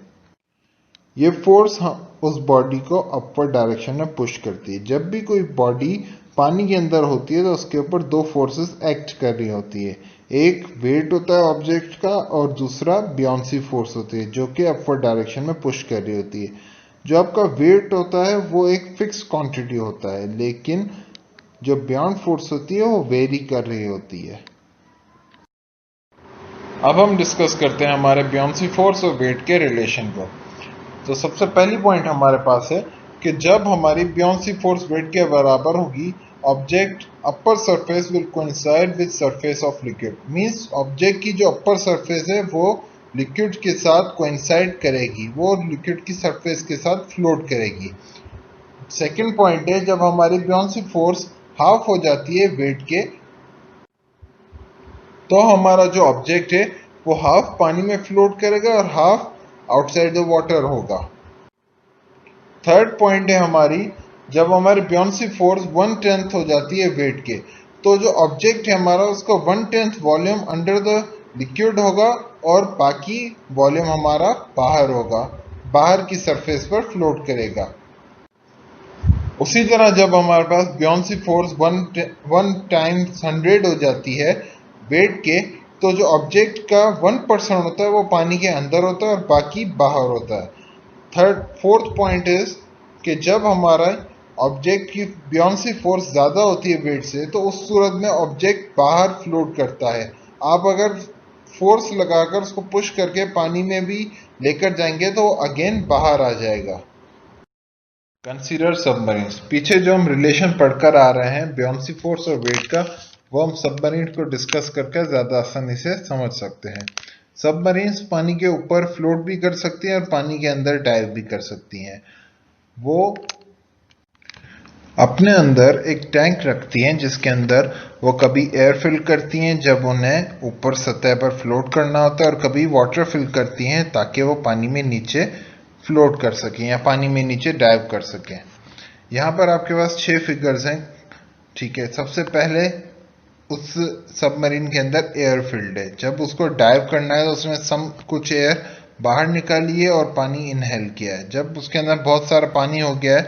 ये फोर्स उस बॉडी को अपवर्ड डायरेक्शन में पुश करती है. जब भी कोई बॉडी पानी के अंदर होती है तो उसके ऊपर दो फोर्सेस एक्ट कर रही होती है. एक वेट होता है ऑब्जेक्ट का और दूसरा बियॉन्सी फोर्स होती है जो कि अपवर्ड डायरेक्शन में पुश कर रही होती है. जो आपका वेट होता है वो एक फिक्स क्वांटिटी होता है, लेकिन जो बियॉन्ड फोर्स होती है वो वेरी कर रही होती है. अब हम डिस्कस करते हैं हमारे बियॉन्सी फोर्स और वेट के रिलेशन को. तो सबसे पहली पॉइंट हमारे पास है कि जब हमारी बियॉन्सी फोर्स वेट के बराबर होगी, object upper surface will coincide with surface of liquid. Means object की जो अपर सरफेस है वो लिक्विड के साथ कोइंसाइड करेगी, वो लिक्विड की सरफेस के साथ फ्लोट करेगी. सेकंड पॉइंट है जब हमारी बियॉन्सी फोर्स हाफ हो जाती है वेट के, तो हमारा जो ऑब्जेक्ट है वो हाफ पानी में फ्लोट करेगा और हाफ आउटसाइड द वाटर होगा। थर्ड पॉइंट है हमारी, जब हमारी ब्योंसी फोर्स 1/10 हो जाती है वेट के, तो जो ऑब्जेक्ट है हमारा उसका 1/10 वॉल्यूम अंडर द लिक्विड होगा और बाकी वॉल्यूम हमारा बाहर होगा, बाहर की सरफेस पर फ्लोट करेगा। उसी तरह जब हमारे पास ब्योंसी फोर्स 1 × 100 हो जाती है वेट के, तो जो ऑब्जेक्ट का 1% होता है वो पानी के अंदर होता है और बाकी बाहर होता है। फोर्थ पॉइंट इज कि जब हमारा ऑब्जेक्ट की ब्योंसी फोर्स ज़्यादा होती है वेट से, तो उस सूरत में ऑब्जेक्ट बाहर फ्लोट करता है। आप अगर फोर्स लगाकर उसको पुश करके पानी में भी लेकर जाएंगे तो अगेन बाहर आ जाएगा। Consider submarines. पीछे जो हम रिलेशन पढ़कर आ रहे हैं ब्योंसी फोर्स और वेट का, वो हम सबमरीन को डिस्कस करके ज़्यादा आसानी से समझ सकते हैं। सबमरीन्स पानी के ऊपर फ्लोट भी कर सकती हैं और पानी के अंदर डाइव भी कर सकती हैं। वो अपने अंदर एक टैंक रखती हैं जिसके अंदर वो कभी एयर फिल करती हैं जब उन्हें ऊपर सतह पर फ्लोट करना होता है, और कभी वाटर फिल करती हैं ताकि वो पानी में नीचे फ्लोट कर सकें या पानी में नीचे डाइव कर सकें। यहाँ पर आपके पास 6 फिगर्स हैं, ठीक है। सबसे पहले उस सबमरीन के अंदर एयर फील्ड है, जब उसको डाइव करना है तो उसने कुछ एयर बाहर निकाली है और पानी इनहेल किया है। जब उसके अंदर बहुत सारा पानी हो गया है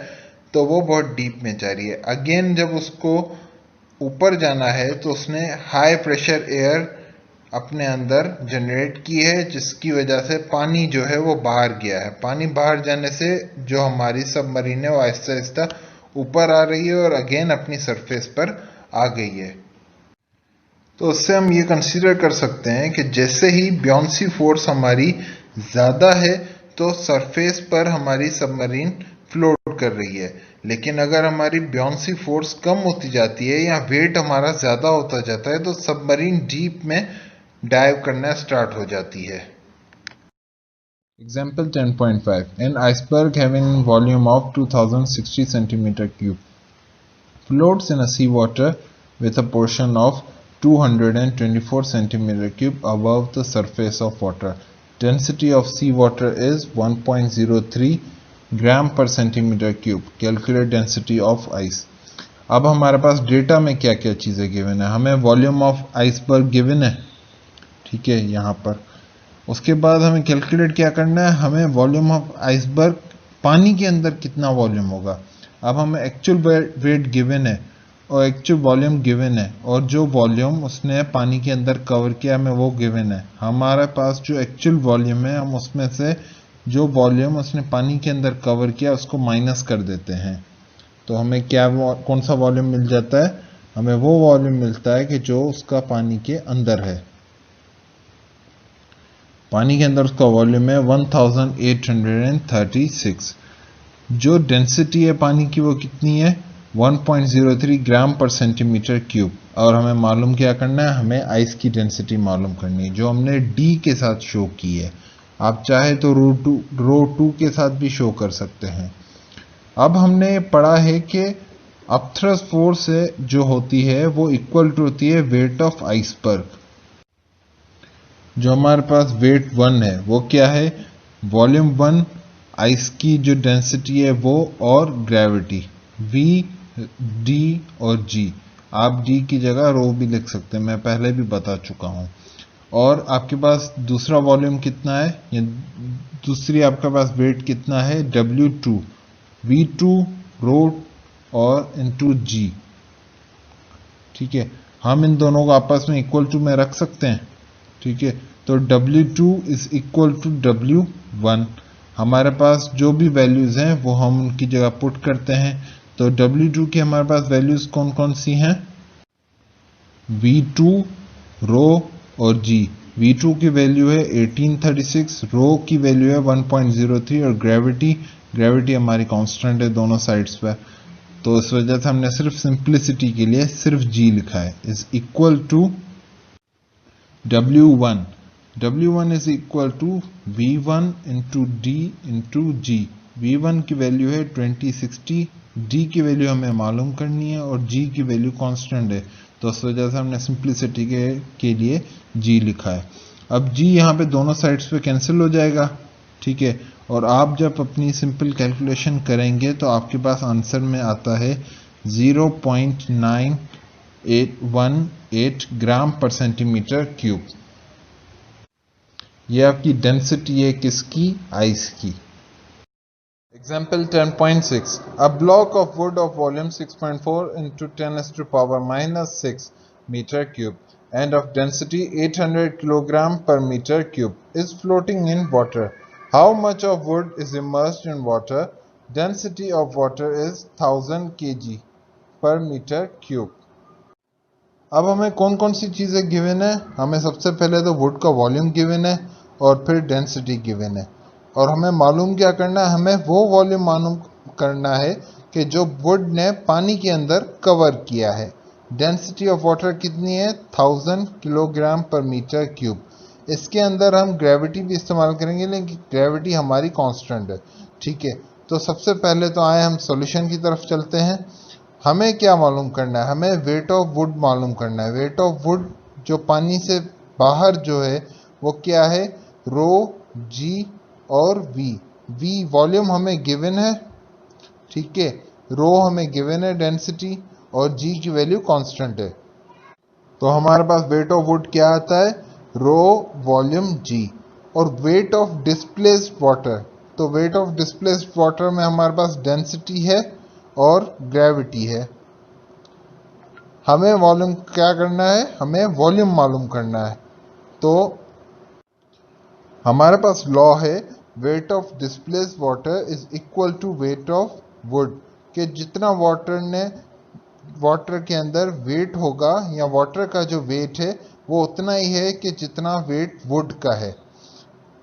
तो वो बहुत डीप में जा रही है। अगेन जब उसको ऊपर जाना है तो उसने हाई प्रेशर एयर अपने अंदर जनरेट की है, जिसकी वजह से पानी जो है वो बाहर गया है। पानी बाहर जाने से जो हमारी सबमरीन है वो आहिस्ता आहिस्ता ऊपर आ रही है और अगेन अपनी सरफेस पर आ गई है। तो उससे हम ये कंसीडर कर सकते हैं कि जैसे ही ब्योंसी फोर्स हमारी ज़्यादा है तो सरफेस पर हमारी सबमरीन फ्लोट कर रही है, लेकिन अगर हमारी ब्योंसी फोर्स कम होती जाती है या वेट हमारा ज़्यादा होता जाता है तो सबमरीन डीप में डाइव करना स्टार्ट हो जाती है। Example 10.5. An iceberg having volume of 2060 cm3 floats in a seawater with a portion of 224 cm3 above the surface of water. Density of seawater is 1.03 ग्राम पर centimetre cube. Calculate density of ice. अब हमारे पास data में क्या क्या चीज़ें given है. हमें volume of iceberg given है, ठीक है, यहाँ पर. उसके बाद हमें कैलकुलेट क्या करना है, हमें वॉल्यूम ऑफ आइसबर्ग पानी के अंदर कितना वॉल्यूम होगा. अब हमें एक्चुअल वेट गिवन है और एक्चुअल वॉल्यूम गिवन है, और जो वॉल्यूम उसने पानी के अंदर कवर किया हमें वो गिवन है. हमारे पास जो एक्चुअल वॉल्यूम है हम उसमें से जो वॉल्यूम उसने पानी के अंदर कवर किया उसको माइनस कर देते हैं. तो हमें क्या कौन सा वॉल्यूम मिल जाता है, हमें वो वॉल्यूम मिलता है कि जो उसका पानी के अंदर है. पानी के अंदर उसका वॉल्यूम है 1836. जो डेंसिटी है पानी की वो कितनी है, 1.03 ग्राम पर सेंटीमीटर क्यूब. और हमें मालूम क्या करना है, हमें आइस की डेंसिटी मालूम करनी है जो हमने डी के साथ शो की है. आप चाहे तो रो2 के साथ भी शो कर सकते हैं. अब हमने पढ़ा है कि अपथ्रस्ट फोर्स जो होती है वो इक्वल टू होती है वेट ऑफ आइसबर्ग. जो हमारे पास वेट 1 है वो क्या है, वॉल्यूम 1, आइस की जो डेंसिटी है वो, और ग्रेविटी V, D और G. आप D की जगह रो भी लिख सकते हैं, मैं पहले भी बता चुका हूँ. और आपके पास दूसरा वॉल्यूम कितना है, या दूसरी आपके पास वेट कितना है, W2, V2 रो और इनटू G. ठीक है, हम इन दोनों को आपस में इक्वल टू में रख सकते हैं. ठीक है, तो W2 is equal to W1. हमारे पास जो भी वैल्यूज हैं वो हम उनकी जगह पुट करते हैं. तो W2 की हमारे पास वैल्यूज कौन कौन सी हैं, V2, रो और G. V2 की वैल्यू है 1836, रो की वैल्यू है 1.03 और ग्रेविटी हमारी कांस्टेंट है दोनों साइड्स पर. तो इस वजह से हमने सिर्फ सिंप्लिसिटी के लिए सिर्फ G लिखा है. Is equal to W1. W1 is equal to V1 into D into G. V1 की वैल्यू है 2060 डी की वैल्यू हमें मालूम करनी है और जी की वैल्यू कांस्टेंट है, तो उस वजह से हमने सिंप्लिसिटी के लिए जी लिखा है। अब जी यहाँ पे दोनों साइड्स पे कैंसिल हो जाएगा, ठीक है। और आप जब अपनी सिंपल कैलकुलेशन करेंगे तो आपके पास आंसर में आता है 0.9818 ग्राम पर सेंटीमीटर क्यूब। ये आपकी डेंसिटी है किसकी? आइस की। Example 10.6. A block of wood of volume 6.4 into 10 raised to power minus 6 meter cube and of density 800 kilogram per meter cube is floating in water. How much of wood is immersed in water? Density of water is 1000 kg per meter cube. अब हमें कौन कौन सी चीज़ें given है? हमें सबसे पहले तो वुड का वॉल्यूम गिवन है और फिर डेंसिटी गिवन है। और हमें मालूम क्या करना है? हमें वो वॉल्यूम मालूम करना है कि जो वुड ने पानी के अंदर कवर किया है। डेंसिटी ऑफ वाटर कितनी है? 1000 किलोग्राम पर मीटर क्यूब। इसके अंदर हम ग्रेविटी भी इस्तेमाल करेंगे, लेकिन ग्रेविटी हमारी कांस्टेंट है, ठीक है। तो सबसे पहले तो आए हम सॉल्यूशन की तरफ चलते हैं। हमें क्या मालूम करना है? हमें वेट ऑफ वुड मालूम करना है। वेट ऑफ वुड जो पानी से बाहर जो है वो क्या है? रो, जी और वी। वी वॉल्यूम हमें गिवन है, ठीक है। रो हमें गिवन है डेंसिटी, और जी की वैल्यू कांस्टेंट है। तो हमारे पास वेट ऑफ वुड क्या आता है? रो वॉल्यूम जी। और वेट ऑफ डिस्प्लेस्ड वाटर, तो वेट ऑफ डिस्प्लेस्ड वाटर में हमारे पास डेंसिटी है और ग्रेविटी है। हमें वॉल्यूम क्या करना है? हमें वॉल्यूम मालूम करना है। तो हमारे पास लॉ है weight of displaced water is equal to weight of wood, कि जितना वाटर के अंदर वेट होगा या वाटर का जो वेट है वो उतना ही है कि जितना वेट वुड का है,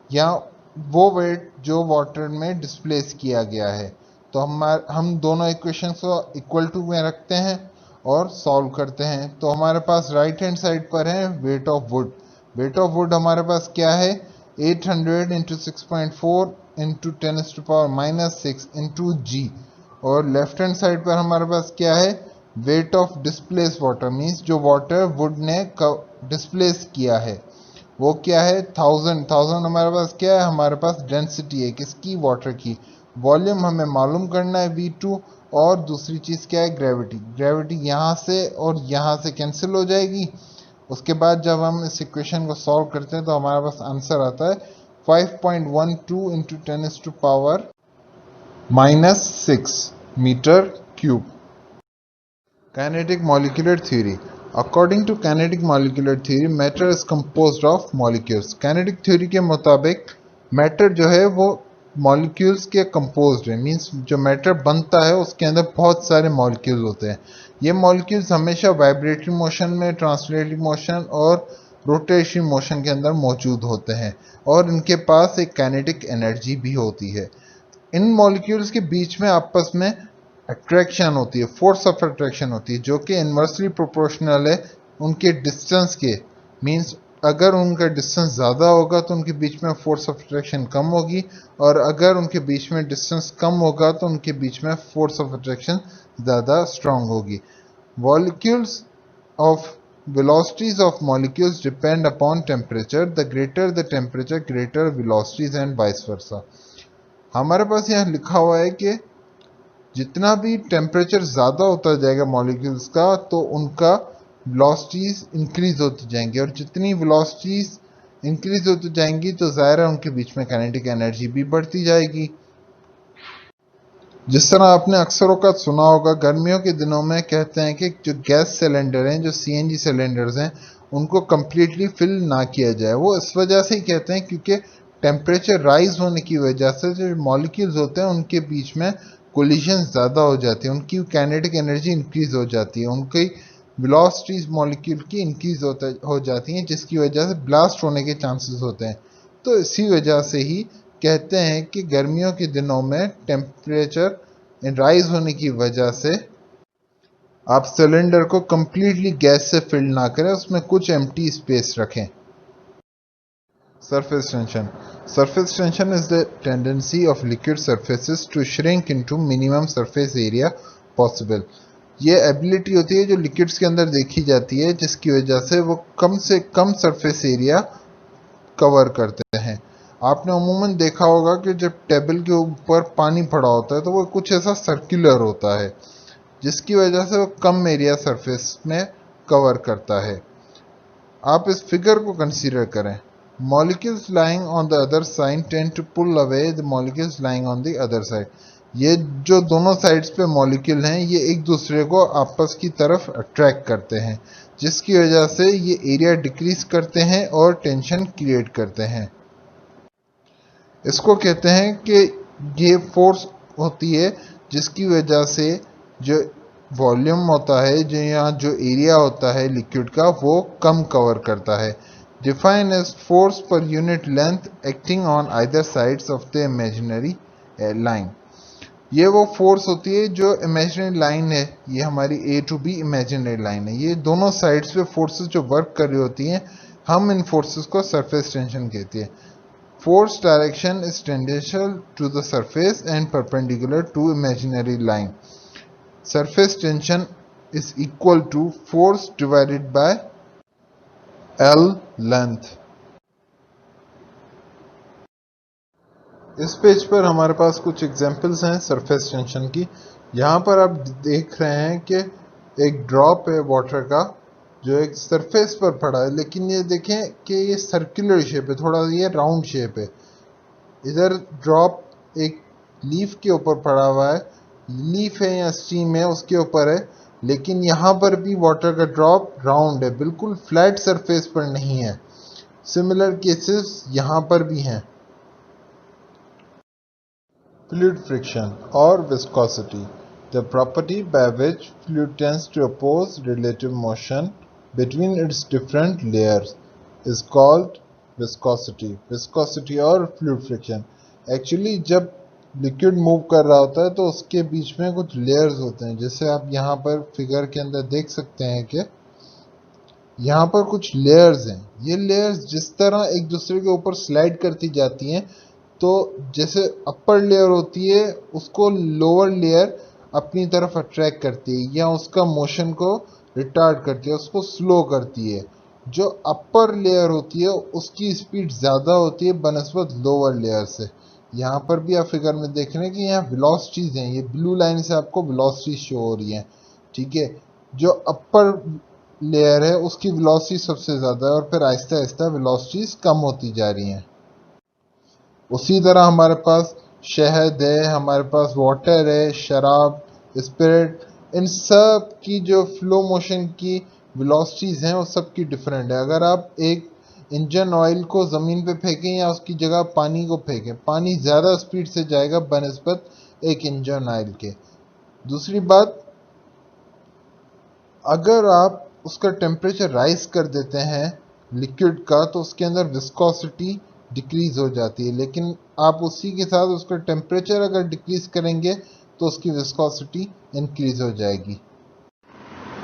या वो वेट जो वाटर में डिस्प्लेस किया गया है। तो हम दोनों इक्वेशंस को इक्वल टू में रखते हैं और सॉल्व करते हैं। तो हमारे पास राइट हैंड साइड पर है weight of wood. Weight of wood हमारे पास क्या है? 800 into 6.4 into 10 to power minus 6 into g. और लेफ्ट हैंड साइड पर हमारे पास क्या है? Weight of displace water, means जो वाटर वुड ने डिस्प्लेस किया है वो क्या है? 1000। 1000 हमारे पास क्या है? हमारे पास डेंसिटी है किसकी? वाटर की। वॉल्यूम हमें मालूम करना है V2। और दूसरी चीज़ क्या है? ग्रेविटी। ग्रेविटी यहाँ से और यहाँ से कैंसिल हो जाएगी। उसके बाद जब हम इस इक्वेशन को सॉल्व करते हैं तो हमारे पास आंसर आता है 5.12 into 10 to power minus 6 metre cube. Kinetic molecular theory. According to kinetic molecular theory, matter is composed of molecules. Kinetic theory के मुताबिक मैटर जो है वो मॉलिक्यूल्स के कंपोज्ड है, मींस जो मैटर बनता है उसके अंदर बहुत सारे मॉलिक्यूल्स होते हैं। ये मॉलिक्यूल्स हमेशा वाइब्रेटरी मोशन में, ट्रांसलेटरी मोशन और रोटेशनल मोशन के अंदर मौजूद होते हैं, और इनके पास एक काइनेटिक एनर्जी भी होती है। इन मॉलिक्यूल्स के बीच में आपस में अट्रैक्शन होती है, फोर्स ऑफ अट्रैक्शन होती है, जो कि इन्वर्सली प्रोपोर्शनल है उनके डिस्टेंस के। मींस अगर उनका डिस्टेंस ज़्यादा होगा तो उनके बीच में फोर्स ऑफ अट्रैक्शन कम होगी, और अगर उनके बीच में डिस्टेंस कम होगा तो उनके बीच में फोर्स ऑफ अट्रैक्शन ज़्यादा स्ट्रांग होगी। Molecules of velocities of molecules depend upon temperature. The greater the temperature, greater velocities and vice versa. हमारे पास यहाँ लिखा हुआ है कि जितना भी टेम्परेचर ज़्यादा होता जाएगा मॉलिक्यूल्स का तो उनका वेलोसिटीज इंक्रीज होती जाएंगी, और जितनी वेलोसिटीज इंक्रीज होती जाएंगी तो ज़ाहिर है उनके बीच में काइनेटिक एनर्जी भी बढ़ती जाएगी। जिस तरह आपने अक्सर औक़ात सुना होगा, गर्मियों के दिनों में कहते हैं कि जो गैस सिलेंडर हैं, जो CNG सिलेंडर्स हैं, उनको कम्प्लीटली फिल ना किया जाए। वो इस वजह से ही कहते हैं क्योंकि टेम्परेचर राइज होने की वजह से जो मॉलिक्यूल्स होते हैं उनके बीच में कोलिजन ज़्यादा हो जाती है, उनकी काइनेटिक एनर्जी इंक्रीज हो जाती है, उनकी वेलोसिटीज मॉलिक्यूल की इंक्रीज हो जाती हैं, जिसकी वजह से ब्लास्ट होने के चांसेस होते हैं। तो इसी वजह से ही कहते हैं कि गर्मियों के दिनों में टेम्परेचर राइज होने की वजह से आप सिलेंडर को कम्प्लीटली गैस से फिल ना करें, उसमें कुछ एम्प्टी स्पेस रखें। Surface tension. Surface tension is the tendency of liquid surfaces to shrink into minimum surface area possible. ये एबिलिटी होती है जो लिक्विड्स के अंदर देखी जाती है, जिसकी वजह से वो कम से कम सरफेस एरिया कवर करते हैं। आपने अमूमन देखा होगा कि जब टेबल के ऊपर पानी पड़ा होता है तो वो कुछ ऐसा सर्कुलर होता है, जिसकी वजह से वो कम एरिया सरफेस में कवर करता है। आप इस फिगर को कंसीडर करें। Molecules lying on the other side tend to pull away the molecules lying on the other side. ये जो दोनों साइड्स पे मॉलिक्यूल हैं ये एक दूसरे को आपस की तरफ अट्रैक्ट करते हैं, जिसकी वजह से ये एरिया डिक्रीज करते हैं और टेंशन क्रिएट करते हैं। इसको कहते हैं कि ये फोर्स होती है जिसकी वजह से जो वॉल्यूम होता है, जो यहाँ जो एरिया होता है लिक्विड का, वो कम कवर करता है। Defined as force per unit length acting on either sides of the imaginary line. ये वो फोर्स होती है जो इमेजिनरी लाइन है, ये हमारी A to B imaginary line है, ये दोनों साइड्स पे फोर्सेस जो वर्क कर रही होती हैं, हम इन फोर्सेस को सरफेस टेंशन कहते हैं। Force direction is tangential to the surface and perpendicular to imaginary line. Surface tension is equal to force divided by L length. इस पेज पर हमारे पास कुछ एग्जांपल्स हैं सरफेस टेंशन की। यहाँ पर आप देख रहे हैं कि एक ड्रॉप है वाटर का जो एक सरफेस पर पड़ा है, लेकिन ये देखें कि ये सर्कुलर शेप है, थोड़ा ये राउंड शेप है। इधर ड्रॉप एक लीफ के ऊपर पड़ा हुआ है, लीफ है या स्टीम है उसके ऊपर है, लेकिन यहाँ पर भी वाटर का ड्रॉप राउंड है, बिल्कुल फ्लैट सरफेस पर नहीं है। सिमिलर केसेस यहाँ पर भी हैं। फ्लूइड फ्रिक्शन और viscosity, the property by which fluid tends to oppose relative motion between its different layers is called viscosity. Viscosity और फ्लूइड फ्रिक्शन, एक्चुअली जब लिक्विड मूव कर रहा होता है तो उसके बीच में कुछ लेयर्स होते हैं, जैसे आप यहाँ पर फिगर के अंदर देख सकते हैं कि यहाँ पर कुछ लेयर्स हैं। ये लेयर्स जिस तरह एक दूसरे के ऊपर स्लाइड करती जाती हैं, तो जैसे अपर लेयर होती है उसको लोअर लेयर अपनी तरफ अट्रैक्ट करती है या उसका मोशन को रिटार्ड करती है, उसको स्लो करती है। जो अपर लेयर होती है उसकी स्पीड ज़्यादा होती है बनस्बत लोअर लेयर से। यहाँ पर भी आप फिगर में देख रहे हैं कि यहाँ वेलोसिटीज हैं, ये ब्लू लाइन से आपको वेलोसिटी शो हो रही है, ठीक है। जो अपर लेयर है उसकी वेलोसिटी सबसे ज़्यादा है और फिर आहिस्ता आहिस्ता वेलोसिटीज कम होती जा रही हैं। उसी तरह हमारे पास शहद है, हमारे पास वाटर है, शराब, स्पिरिट, इन सब की जो फ्लो मोशन की वेलोसिटीज हैं वो सब की डिफरेंट है। अगर आप एक इंजन ऑयल को ज़मीन पे फेंकें या उसकी जगह पानी को फेंकें, पानी ज़्यादा स्पीड से जाएगा बनस्बत एक इंजन ऑयल के। दूसरी बात, अगर आप उसका टेम्परेचर राइज कर देते हैं लिक्विड का तो उसके अंदर विस्कोसिटी डिक्रीज हो जाती है, लेकिन आप उसी के साथ उसका टेम्परेचर अगर डिक्रीज करेंगे तो उसकी विस्कोसिटी इंक्रीज हो जाएगी।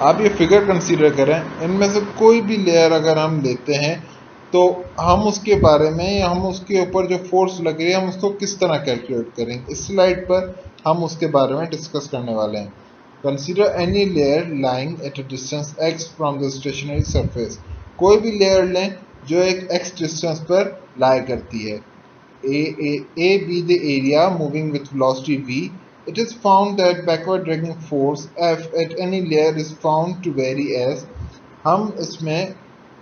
आप ये फिगर कंसीडर करें, इनमें से कोई भी लेयर अगर हम लेते हैं तो हम उसके बारे में या हम उसके ऊपर जो फोर्स लग रही है हम उसको किस तरह कैलकुलेट करेंगे, इस स्लाइड पर हम उसके बारे में डिस्कस करने वाले हैं। Consider any layer lying at a distance x from the stationary surface. कोई भी लेयर लें जो एक x डिस्टेंस पर लाई करती है। A be the area moving with velocity v. It is found that backward dragging force F at any layer is found to vary as, हम इसमें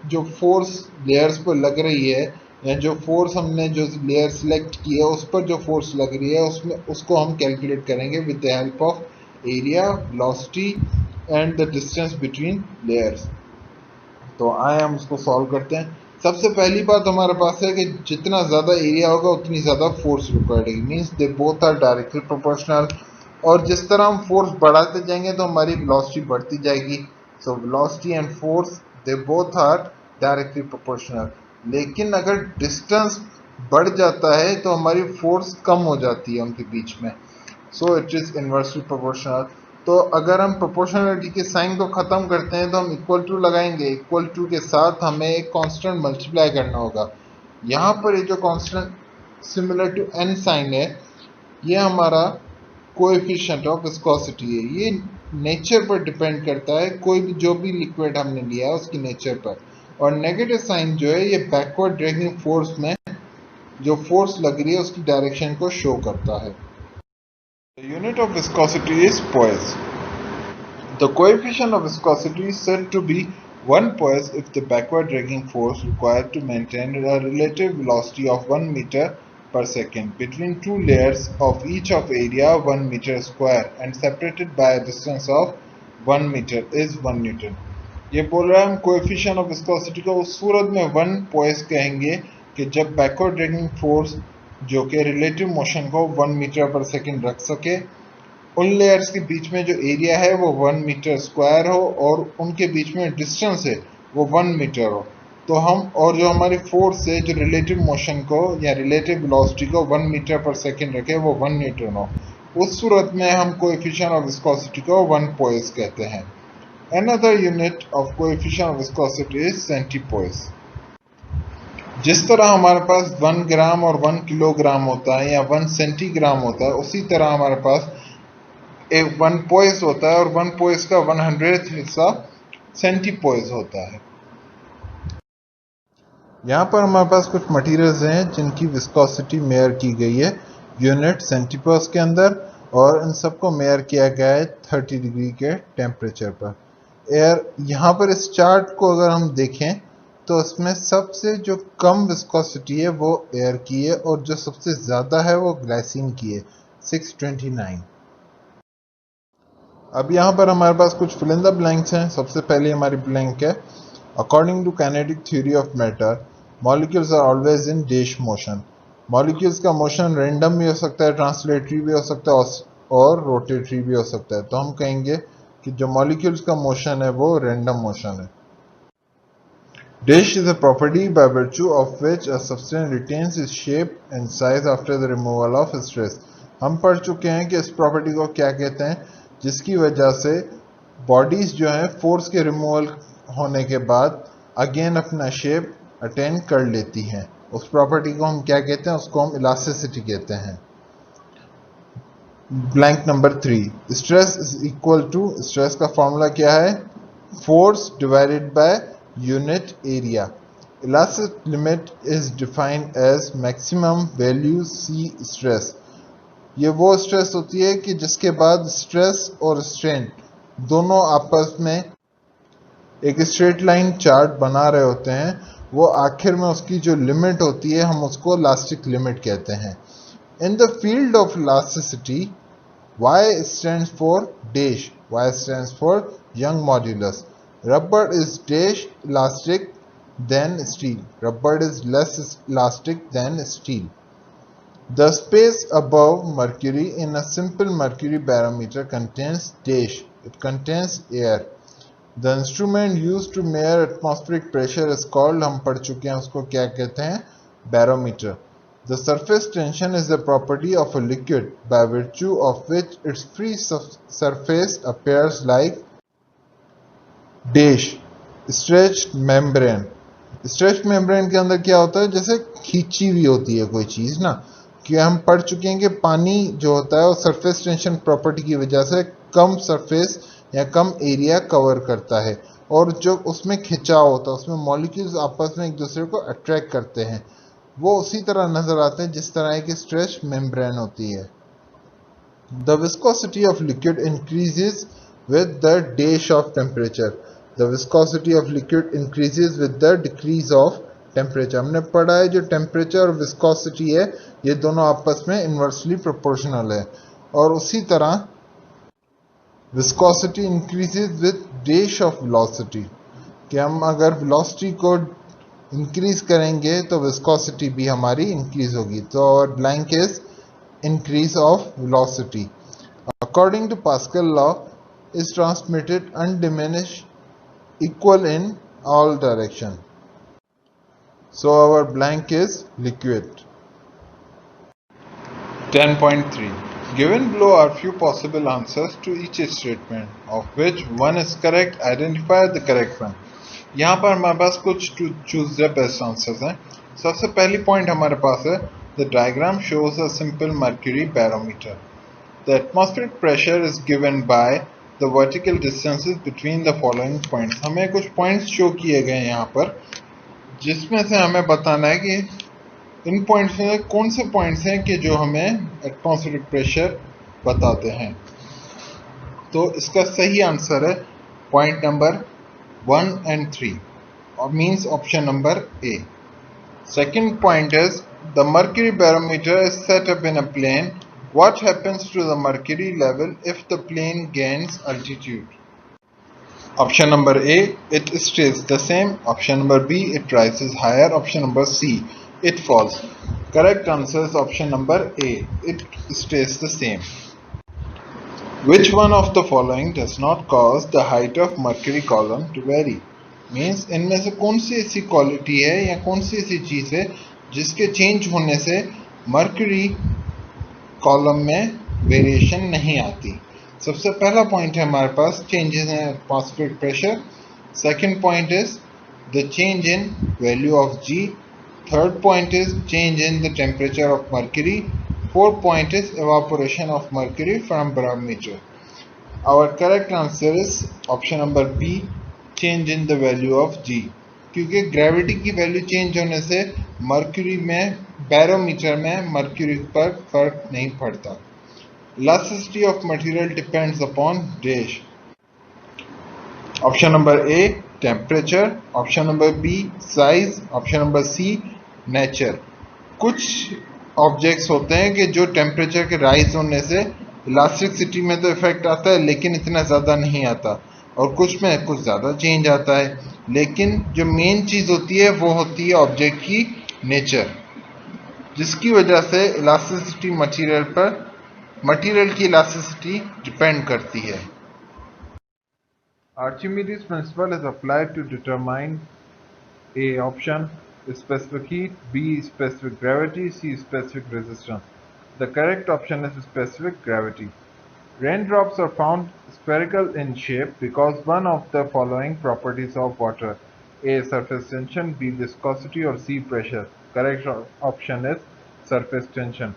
जो फोर्स लेयर्स पर लग रही है या जो फोर्स हमने जो लेयर सिलेक्ट की है उस पर जो फोर्स लग रही है उसमें उसको हम कैलकुलेट करेंगे with the help of area, velocity and the distance between layers. तो आए हम उसको सॉल्व करते हैं। सबसे पहली बात हमारे पास है कि जितना ज़्यादा एरिया होगा उतनी ज़्यादा फोर्स रिक्वायर्ड है, means they both are directly proportional. और जिस तरह हम फोर्स बढ़ाते जाएंगे तो हमारी वेलोसिटी बढ़ती जाएगी। So velocity and force they both are directly proportional. लेकिन अगर डिस्टेंस बढ़ जाता है तो हमारी फोर्स कम हो जाती है उनके बीच में। So it is inversely proportional. तो अगर हम प्रोपोर्शनलिटी के साइन को ख़त्म करते हैं तो हम इक्वल टू लगाएंगे, इक्वल टू के साथ हमें एक कांस्टेंट मल्टीप्लाई करना होगा। यहाँ पर ये जो constant similar to n sign है, ये हमारा कोएफिशिएंट ऑफ विस्कोसिटी है। ये नेचर पर डिपेंड करता है, कोई भी जो भी लिक्विड हमने लिया है उसकी नेचर पर। और नेगेटिव साइन जो है ये बैकवर्ड ड्रैगिंग फोर्स में जो फोर्स लग रही है उसकी डायरेक्शन को शो करता है। The unit of viscosity is poise. The coefficient of viscosity is said to be 1 poise if the backward dragging force required to maintain a relative velocity of 1 meter per second between two layers of each of area 1 meter square and separated by a distance of 1 meter is 1 Newton. ये बोल रहा है हम coefficient of viscosity को उस सूरत में 1 पोइस कहेंगे कि जब बैकवर्ड ड्रैगिंग फोर्स जो कि रिलेटिव मोशन को 1 मीटर पर सेकंड रख सके, उन लेयर्स के बीच में जो एरिया है वो 1 मीटर स्क्वायर हो और उनके बीच में डिस्टेंस है वो 1 मीटर हो। तो हम और जो हमारी फोर्स है जो रिलेटिव मोशन को या रिलेटिव वेलोसिटी को 1 मीटर पर सेकंड रखे वो 1 न्यूटन हो, उस सूरत में हम कोएफिशिएंट ऑफ विस्कोसिटी को 1 पोइस कहते हैं। Another unit of coefficient of viscosity is centipoise. जिस तरह हमारे पास 1 ग्राम और 1 किलोग्राम होता है या 1 सेंटीग्राम होता है, उसी तरह हमारे पास एक 1 पोइस होता है और 1 पोइस का 100th हिस्सा सेंटीपोइस होता है। यहाँ पर हमारे पास कुछ मटेरियल्स हैं जिनकी विस्कोसिटी मेयर की गई है यूनिट सेंटीपोइस के अंदर, और इन सबको मेयर किया गया है 30 डिग्री के टेम्परेचर पर। एयर यहाँ पर इस चार्ट को अगर हम देखें तो इसमें सबसे जो कम विस्कोसिटी है वो एयर की है और जो सबसे ज़्यादा है वो ग्लाइसिन की है 629। अब यहाँ पर हमारे पास कुछ फिल इन द ब्लैंक्स हैं। सबसे पहले हमारी ब्लैंक है according to kinetic theory of matter molecules are always in dash motion. Molecules का मोशन रैंडम भी हो सकता है, ट्रांसलेटरी भी हो सकता है और रोटेटरी भी हो सकता है। तो हम कहेंगे कि जो मॉलिक्यूल्स का मोशन है वो रैंडम मोशन है। Dash is a property by virtue of which a substance retains its shape and size after the removal of stress. हम पढ़ चुके हैं कि इस प्रॉपर्टी को क्या कहते हैं, जिसकी वजह से बॉडीज जो हैं फोर्स के रिमूवल होने के बाद अगेन अपना शेप अटेन कर लेती हैं। उस प्रॉपर्टी को हम क्या कहते हैं, उसको हम इलास्टिसिटी कहते हैं। Blank number 3, stress is equal to, stress का फॉर्मूला क्या है, force divided by unit area. Elastic limit is defined as maximum value see stress. ये वो स्ट्रेस होती है कि जिसके बाद स्ट्रेस और स्ट्रेन दोनों आपस में एक स्ट्रेट लाइन चार्ट बना रहे होते हैं, वो आखिर में उसकी जो लिमिट होती है हम उसको इलास्टिक लिमिट कहते हैं। In the field of elasticity Y stands for dash, Y stands for Young modulus. Rubber is dash elastic than steel. Rubber is less elastic than steel. The space above mercury in a simple mercury barometer contains dash. It contains air. The instrument used to measure atmospheric pressure is called, हम पढ़ चुके हैं उसको क्या कहते हैं, barometer. The surface tension is the property of a liquid by virtue of which its free surface appears like dash stretched membrane. Stretched membrane के अंदर क्या होता है, जैसे खींची हुई होती है कोई चीज़ ना, कि हम पढ़ चुके हैं कि पानी जो होता है वो सरफेस टेंशन प्रॉपर्टी की वजह से कम सरफेस या कम एरिया कवर करता है, और जो उसमें खिंचाव होता है उसमें मॉलिक्यूल्स आपस में एक दूसरे को अट्रैक्ट करते हैं, वो उसी तरह नजर आते हैं जिस तरह की स्ट्रेच मेम्ब्रेन होती है। The viscosity of liquid increases with the dash of temperature. The viscosity of liquid increases with the decrease of temperature. हमने पढ़ा है जो टेम्परेचर और विस्कोसिटी है ये दोनों आपस में इन्वर्सली प्रोपोर्शनल है, और उसी तरह viscosity increases with dash of velocity, कि हम अगर वेलोसिटी को इंक्रीज करेंगे तो विस्कोसिटी भी हमारी इंक्रीज होगी। तो और blank is increase of velocity according to Pascal law is transmitted undiminished equal in all direction. So our blank is liquid. 10.3 Given below are few possible answers to each statement, of which one is correct. Identify the correct one. यहाँ पर हमारे पास कुछ choose the best answers हैं। सबसे पहली point हमारे पास है the diagram shows a simple mercury barometer. The atmospheric pressure is given by the vertical distances between the following points. हमें कुछ पॉइंट्स शो किए गए हैं यहाँ पर, जिसमें से हमें बताना है कि इन पॉइंट्स में कौन से पॉइंट्स हैं कि जो हमें एटमॉस्फेरिक प्रेशर बताते हैं. तो इसका सही आंसर है point number 1 and 3, or means option number A. Second point is the mercury barometer is set up in a plane. What happens to the mercury level if the plane gains altitude? Option number A, it stays the same. Option number B, it rises higher. Option number C, it falls. Correct answer is option number A, it stays the same. Which one of the following does not cause the height of mercury column to vary? Means इनमें से कौन सी ऐसी quality है या कौन सी ऐसी चीज़ है जिसके चेंज होने से मर्क्यूरी कॉलम में वेरिएशन नहीं आती. सबसे पहला पॉइंट है हमारे पास changes in atmospheric pressure. Second point is the change in value of g. Third point is change in the temperature of mercury. Fourth point is evaporation of mercury from barometer. Our correct answer is option number B, change in the value of g. क्योंकि gravity की value change होने से mercury में barometer में mercury पर फर्क नहीं पड़ता. Elasticity of material depends upon dash. Option number A temperature. Option number B size. Option number C nature. कुछ ऑब्जेक्ट्स होते हैं कि जो टेम्परेचर के राइज होने से इलास्टिसिटी में तो इफेक्ट आता है लेकिन इतना ज़्यादा नहीं आता, और कुछ में कुछ ज़्यादा चेंज आता है. लेकिन जो मेन चीज़ होती है वो होती है ऑब्जेक्ट की नेचर, जिसकी वजह से इलास्टिसिटी मटेरियल की इलास्टिसिटी डिपेंड करती है. Archimedes principle is applied to determine A option specific heat, B specific gravity, C specific resistance. The correct option is specific gravity. Raindrops are found spherical in shape because one of the following properties of water: A. Surface tension, B. Viscosity, or C. Pressure. Correct option is surface tension.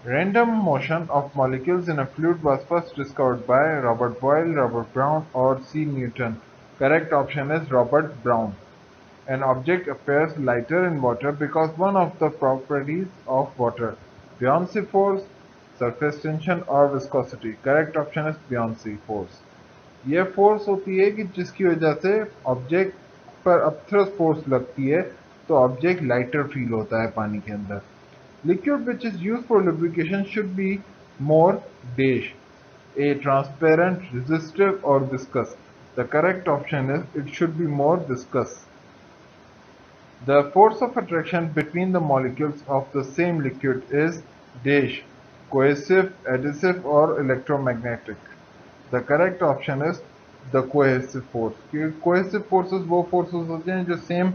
Random motion of molecules in a fluid was first discovered by Robert Boyle, Robert Brown, or C. Newton. Correct option is Robert Brown. An object appears lighter in water because one of the properties of water: buoyancy force, surface tension और viscosity. Correct option is buoyancy force. यह force होती है कि जिसकी वजह से object पर upthrust force लगती है तो ऑब्जेक्ट लाइटर फील होता है पानी के अंदर. Liquid which is use for lubrication should be more dash. A transparent, resistive और viscous. The correct option is it should be more viscous. The force of attraction between the molecules of the same liquid is dash, cohesive, adhesive or electromagnetic. The correct option is the cohesive force. Cohesive forces वो forces होते हैं जो same